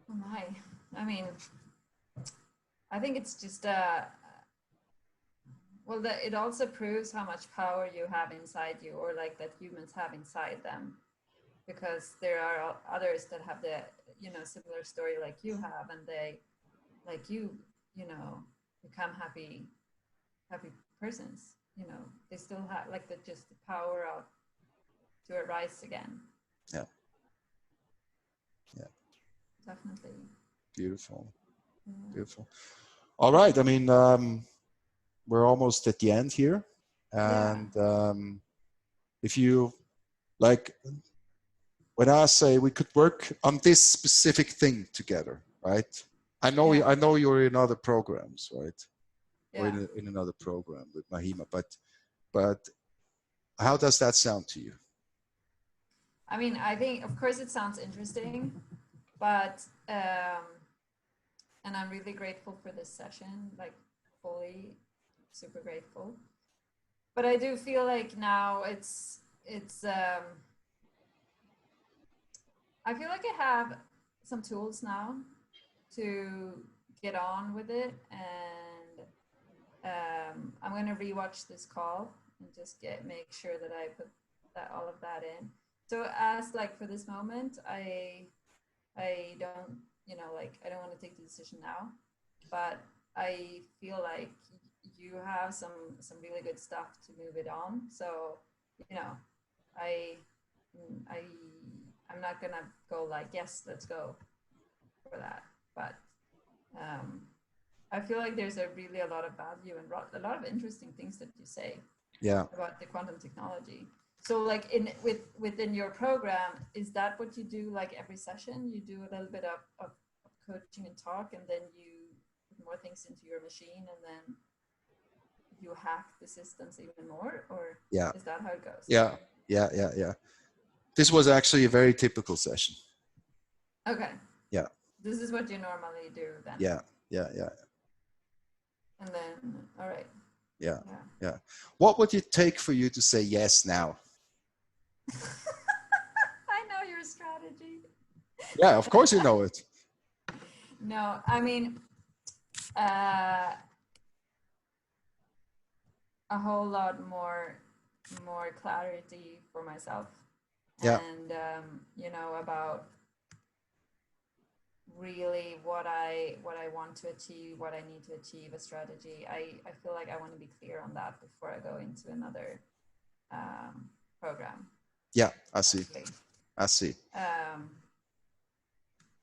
Oh my. I mean, I think it's just well, it also proves how much power you have inside you, or like that humans have inside them, because there are others that have the similar story like you have, and they like become happy persons. They still have like the power of to arise again. Yeah. Yeah. Definitely. Beautiful. Beautiful. All right. I mean, we're almost at the end here. And if you like, when I say we could work on this specific thing together, right? I know you're in other programs, right? Or in another program with Mahima, but how does that sound to you? I mean, I think, of course, it sounds interesting, but and I'm really grateful for this session, like fully super grateful. But I do feel like now it's I feel like I have some tools now to get on with it, and I'm going to rewatch this call and just make sure that I put all of that in. So as like for this moment, I don't I don't want to take the decision now, but I feel like you have some really good stuff to move it on. So I I'm not gonna go like, yes, let's go for that, but I feel like there's a lot of value and a lot of interesting things that you say about the quantum technology. So like within your program, is that what you do like every session? You do a little bit of coaching and talk, and then you put more things into your machine, and then you hack the systems even more, or is that how it goes? Yeah. This was actually a very typical session. Okay. Yeah. This is what you normally do then. Yeah. And then, all right. Yeah. What would it take for you to say yes now? I know your strategy. Yeah, of course you know it. No, I mean, a whole lot more clarity for myself, and about really what I want to achieve, what I need to achieve, a strategy. I feel like I want to be clear on that before I go into another program. Yeah, I see. Actually. I see.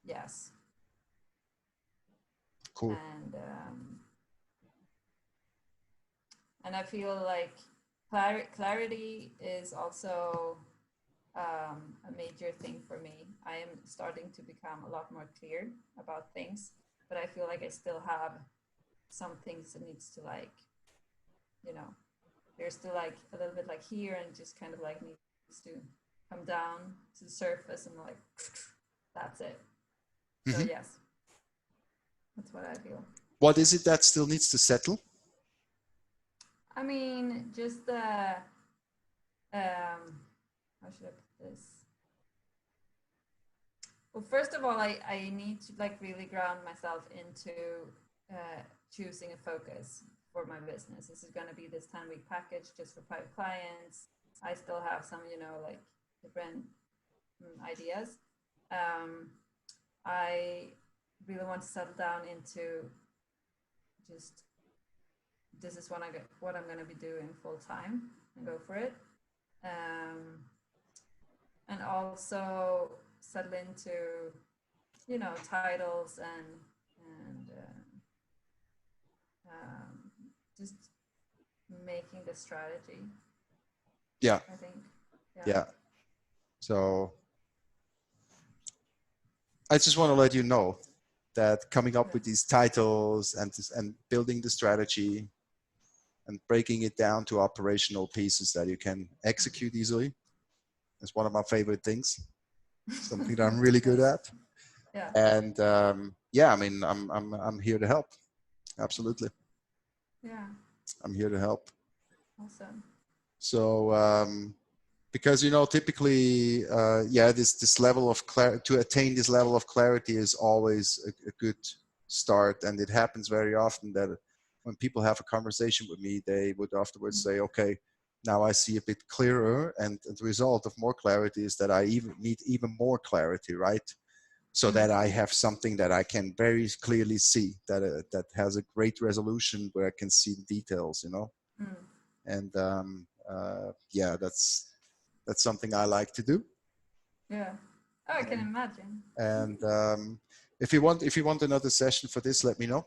Yes. Cool. And I feel like clarity is also a major thing for me. I am starting to become a lot more clear about things, but I feel like I still have some things that needs to, like, you know, there's still like a little bit like here, and just kind of like needs to come down to the surface, and like that's it. So yes, that's what I feel. What is it that still needs to settle? I mean, just the how should I put this? Well, first of all, I need to like really ground myself into choosing a focus for my business. This is going to be this 10-week package just for private clients. I still have some, you know, like different ideas. I really want to settle down into just, this is what I'm going to be doing full time, and go for it. And also settle into, you know, titles and just making the strategy. Yeah. I think. Yeah. So I just want to let you know that coming up with these titles and building the strategy and breaking it down to operational pieces that you can execute easily is one of my favorite things. Something that I'm really good at. Yeah. And yeah, I mean, I'm here to help. Absolutely. Yeah. I'm here to help. Awesome. So because, you know, typically, yeah, this level of clarity, to attain this level of clarity is always a good start. And it happens very often that when people have a conversation with me, they would afterwards say, okay, now I see a bit clearer. And the result of more clarity is that I need even more clarity, right? So that I have something that I can very clearly see, that has a great resolution where I can see the details, you know? And yeah, that's something I like to do. Yeah. Oh, I can imagine. And if you want another session for this, let me know.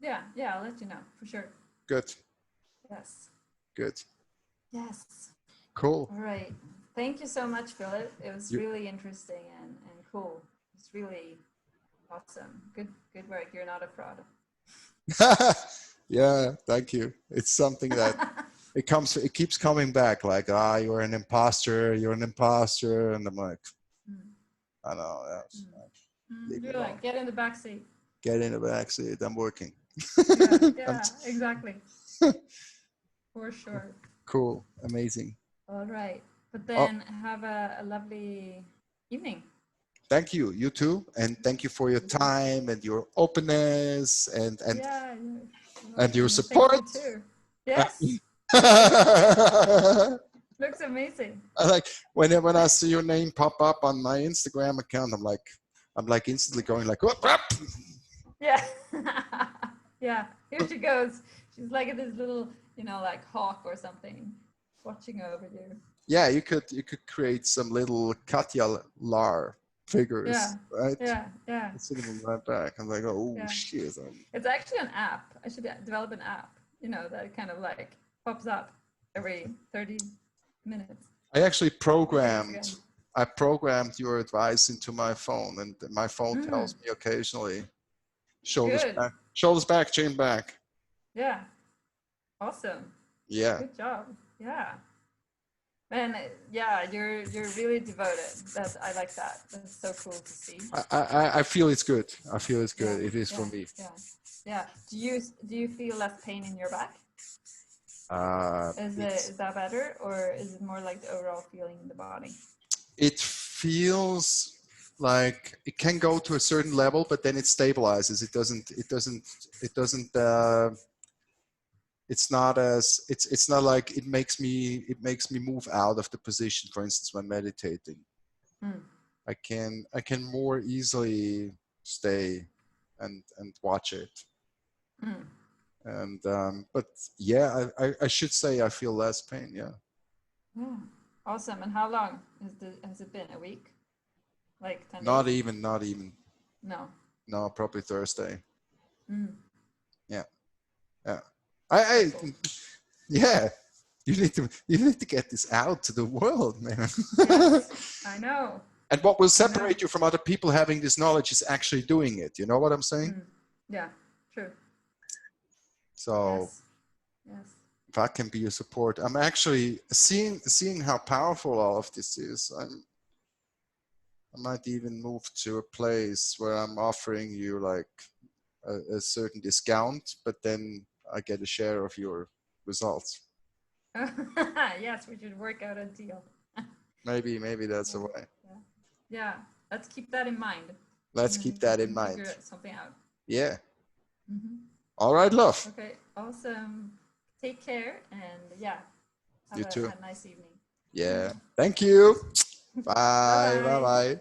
Yeah, I'll let you know for sure. Good. Yes. Good. Yes. Cool. All right. Thank you so much, Philip. It was really interesting and cool. It's really awesome. Good work. You're not a fraud. Yeah, thank you. It's something that it keeps coming back, like, you're an imposter, and I'm like, I know. You're like, get in the back seat. Get in the back seat. I'm working. Yeah, exactly. For sure. Cool. Amazing. All right. But then have a lovely evening. Thank you. You too. And thank you for your time and your openness and your support. Thank you too. Yes. Looks amazing. I like when I see your name pop up on my Instagram account, I'm like instantly going like, whoop, whoop. Yeah. Yeah. Here she goes. She's like this little, you know, like hawk or something watching over you. Yeah, you could create some little Katja Lar figures, right? Yeah. Sitting on my back. I'm like, oh shit. It's actually an app. I should develop an app, you know, that kind of like pops up every 30 minutes. I actually programmed your advice into my phone, and my phone tells me occasionally, shoulders back, chin back. Yeah. Awesome. Yeah. Good job. Yeah. And yeah, you're really devoted. I like that. That's so cool to see. I feel it's good. I feel it's good. It is for me. Yeah. Do you feel less pain in your back? Is that better, or is it more like the overall feeling in the body? It feels like it can go to a certain level, but then it stabilizes. It's not like it makes me move out of the position, for instance, when meditating. I can more easily stay and watch it. And but yeah, I should say I feel less pain. Yeah. Awesome. And how long has it been? A week? Like 10 Not days? even. No, probably Thursday. Yeah. Yeah. You need to get this out to the world, man. Yes, I know. And what will separate you from other people having this knowledge is actually doing it. You know what I'm saying? Yeah, true. So yes. If I can be a support, I'm actually seeing how powerful all of this is. I might even move to a place where I'm offering you like a certain discount, but then I get a share of your results. Yes, we should work out a deal. Maybe that's the way. Yeah, let's keep that in mind. Let's keep that in mind. Figure something out. Yeah. All right, love. Okay, awesome. Take care, and yeah, have You too. a nice evening. Yeah. Thank you. Bye. Bye-bye. Bye. Bye.